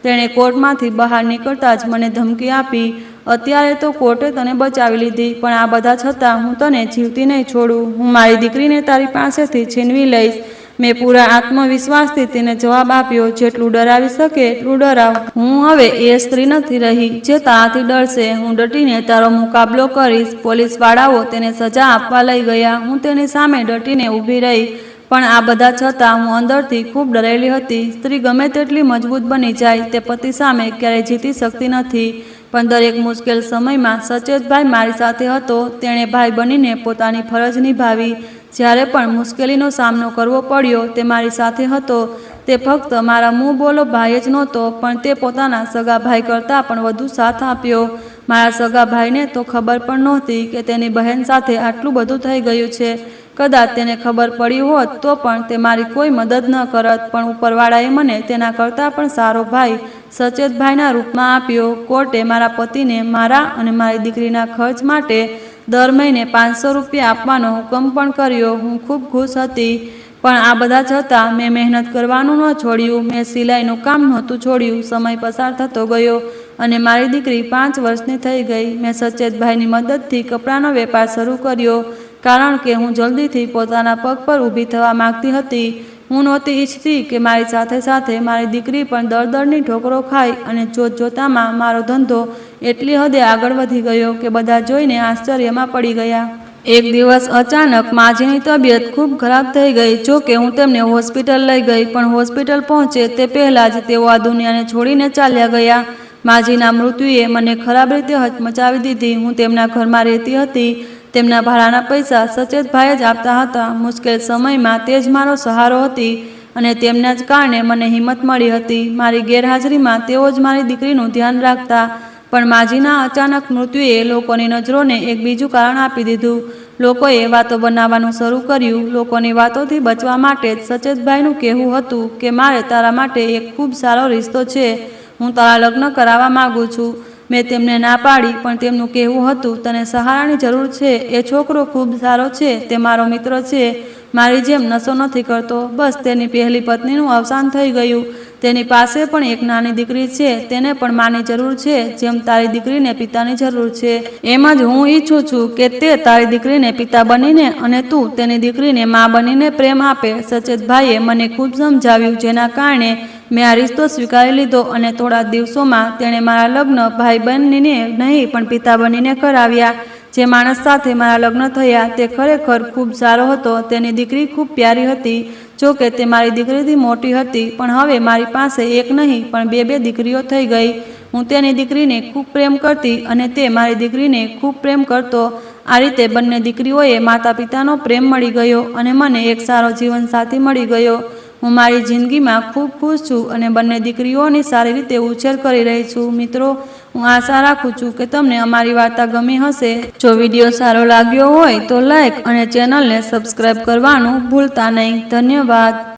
A: તેણે કોર્ટમાંથી બહાર નીકળતા જ મને ધમકી આપી, અત્યારે તો કોર્ટે તને બચાવી લીધી, પણ આ બધા છતાં હું તને જીવતી નહીં છોડું. હું મારી દીકરીને તારી પાસેથી છીનવી લઈશ. મેં પૂરા આત્મવિશ્વાસથી તેને જવાબ આપ્યો, જેટલું ડરાવી શકે એટલું ડરાવ. હું હવે એ સ્ત્રી નથી રહી જે તારાથી ડરશે. હું ડટીને તારો મુકાબલો કરીશ. પોલીસવાળાઓ તેને સજા આપવા લઈ ગયા. હું તેની સામે ડટીને ઊભી રહી, પણ આ બધા છતાં હું અંદરથી ખૂબ ડરેલી હતી. સ્ત્રી ગમે તેટલી મજબૂત બની જાય, તે પતિ સામે ક્યારેય જીતી શકતી નથી. પણ દરેક મુશ્કેલ સમયમાં સચેતભાઈ મારી સાથે હતો. તેણે ભાઈ બનીને પોતાની ફરજ નિભાવી. જ્યારે પણ મુશ્કેલીનો સામનો કરવો પડ્યો, તે મારી સાથે હતો. તે ફક્ત મારા મુંહ બોલો ભાઈ જ નહોતો, પણ તે પોતાના સગા ભાઈ કરતાં પણ વધુ સાથ આપ્યો. મારા સગા ભાઈને તો ખબર પણ નહોતી કે તેની બહેન સાથે આટલું બધું થઈ ગયું છે. કદાચ તેને ખબર પડી હોત તો પણ તે મારી કોઈ મદદ ન કરત, પણ ઉપરવાળાએ મને તેના કરતાં પણ સારો ભાઈ સચેતભાઈના રૂપમાં આપ્યો. કોર્ટે મારા પતિને મારા અને મારી દીકરીના ખર્ચ માટે દર મહિને 500 રૂપિયા આપવાનો હુકમ પણ કર્યો. હું ખૂબ ખુશ હતી, પણ આ બધા છતાં મેં મહેનત કરવાનું ન છોડ્યું. મેં સિલાઈનું કામ નહોતું છોડ્યું. સમય પસાર થતો ગયો અને મારી દીકરી 5 વર્ષની થઈ ગઈ. મેં સચેતભાઈની મદદથી કપડાનો વેપાર શરૂ કર્યો, કારણ કે હું જલ્દીથી પોતાના પગ પર ઊભી થવા માંગતી હતી. હું નહોતી ઈચ્છતી કે મારી સાથે સાથે મારી દીકરી પણ દળદળની ઠોકરો ખાય. અને જોતજોતામાં મારો ધંધો એટલી હદે આગળ વધી ગયો કે બધા જોઈને આશ્ચર્યમાં પડી ગયા. એક દિવસ અચાનક માજીની તબિયત ખૂબ ખરાબ થઈ ગઈ. જો કે હું તેમને હોસ્પિટલ લઈ ગઈ, પણ હોસ્પિટલ પહોંચે તે પહેલાં જ તેઓ આ દુનિયાને છોડીને ચાલ્યા ગયા. માજીના મૃત્યુએ મને ખરાબ રીતે હચમચાવી દીધી. હું તેમના ઘરમાં રહેતી હતી. તેમના ભાડાના પૈસા સચેતભાઈ જ આપતા હતા. મુશ્કેલ સમયમાં તે જ મારો સહારો હતી અને તેમના જ કારણે મને હિંમત મળી હતી. મારી ગેરહાજરીમાં તેઓ જ મારી દીકરીનું ધ્યાન રાખતા. પણ માજીના અચાનક મૃત્યુએ લોકોની નજરોને એક બીજું કારણ આપી દીધું. લોકોએ વાતો બનાવવાનું શરૂ કર્યું. લોકોની વાતોથી બચવા માટે જ સચેતભાઈનું કહેવું હતું કે મારે તારા માટે એક ખૂબ સારો રિશ્તો છે, હું તારા લગ્ન કરાવવા માગું છું. મેં તેમને ના પાડી, પણ તેમનું કહેવું હતું, તને સહારાની જરૂર છે. એ છોકરો ખૂબ સારો છે, તે મારો મિત્ર છે, મારી જેમ નશો નથી કરતો. બસ તેની પહેલી પત્નીનું અવસાન થઈ ગયું. તેની પાસે પણ એક નાની દીકરી છે. તેને પણ માની જરૂર છે, જેમ તારી દીકરીને પિતાની જરૂર છે. એમ જ હું ઈચ્છું છું કે તે તારી દીકરીને પિતા બનીને અને તું તેની દીકરીને મા બનીને પ્રેમ આપે. સચેતભાઈએ મને ખૂબ સમજાવ્યું, જેના કારણે મેં આ રિશ્તો સ્વીકારી લીધો અને થોડા દિવસોમાં તેણે મારા લગ્ન ભાઈ બનીને નહીં પણ પિતા બનીને કરાવ્યા. જે માણસ સાથે મારા લગ્ન થયા તે ખરેખર ખૂબ સારો હતો. તેની દીકરી ખૂબ પ્યારી હતી. જો કે તે મારી દીકરીથી મોટી હતી, પણ હવે મારી પાસે એક નહીં પણ બે દીકરીઓ થઈ ગઈ. હું તેની દીકરીને ખૂબ પ્રેમ કરતી અને તે મારી દીકરીને ખૂબ પ્રેમ કરતો. આ રીતે બંને દીકરીઓએ માતા પિતાનો પ્રેમ મળી ગયો અને મને એક સારો જીવનસાથી મળી ગયો. હું મારી જિંદગીમાં ખૂબ ખુશ છું અને બંને દીકરીઓની સારી રીતે ઉછેર કરી રહી છું. મિત્રો, હું આશા રાખું છું કે તમને અમારી વાર્તા ગમી હશે. જો વિડીયો સારો લાગ્યો હોય તો લાઈક અને ચેનલને સબસ્ક્રાઈબ કરવાનું ભૂલતા નહીં. ધન્યવાદ.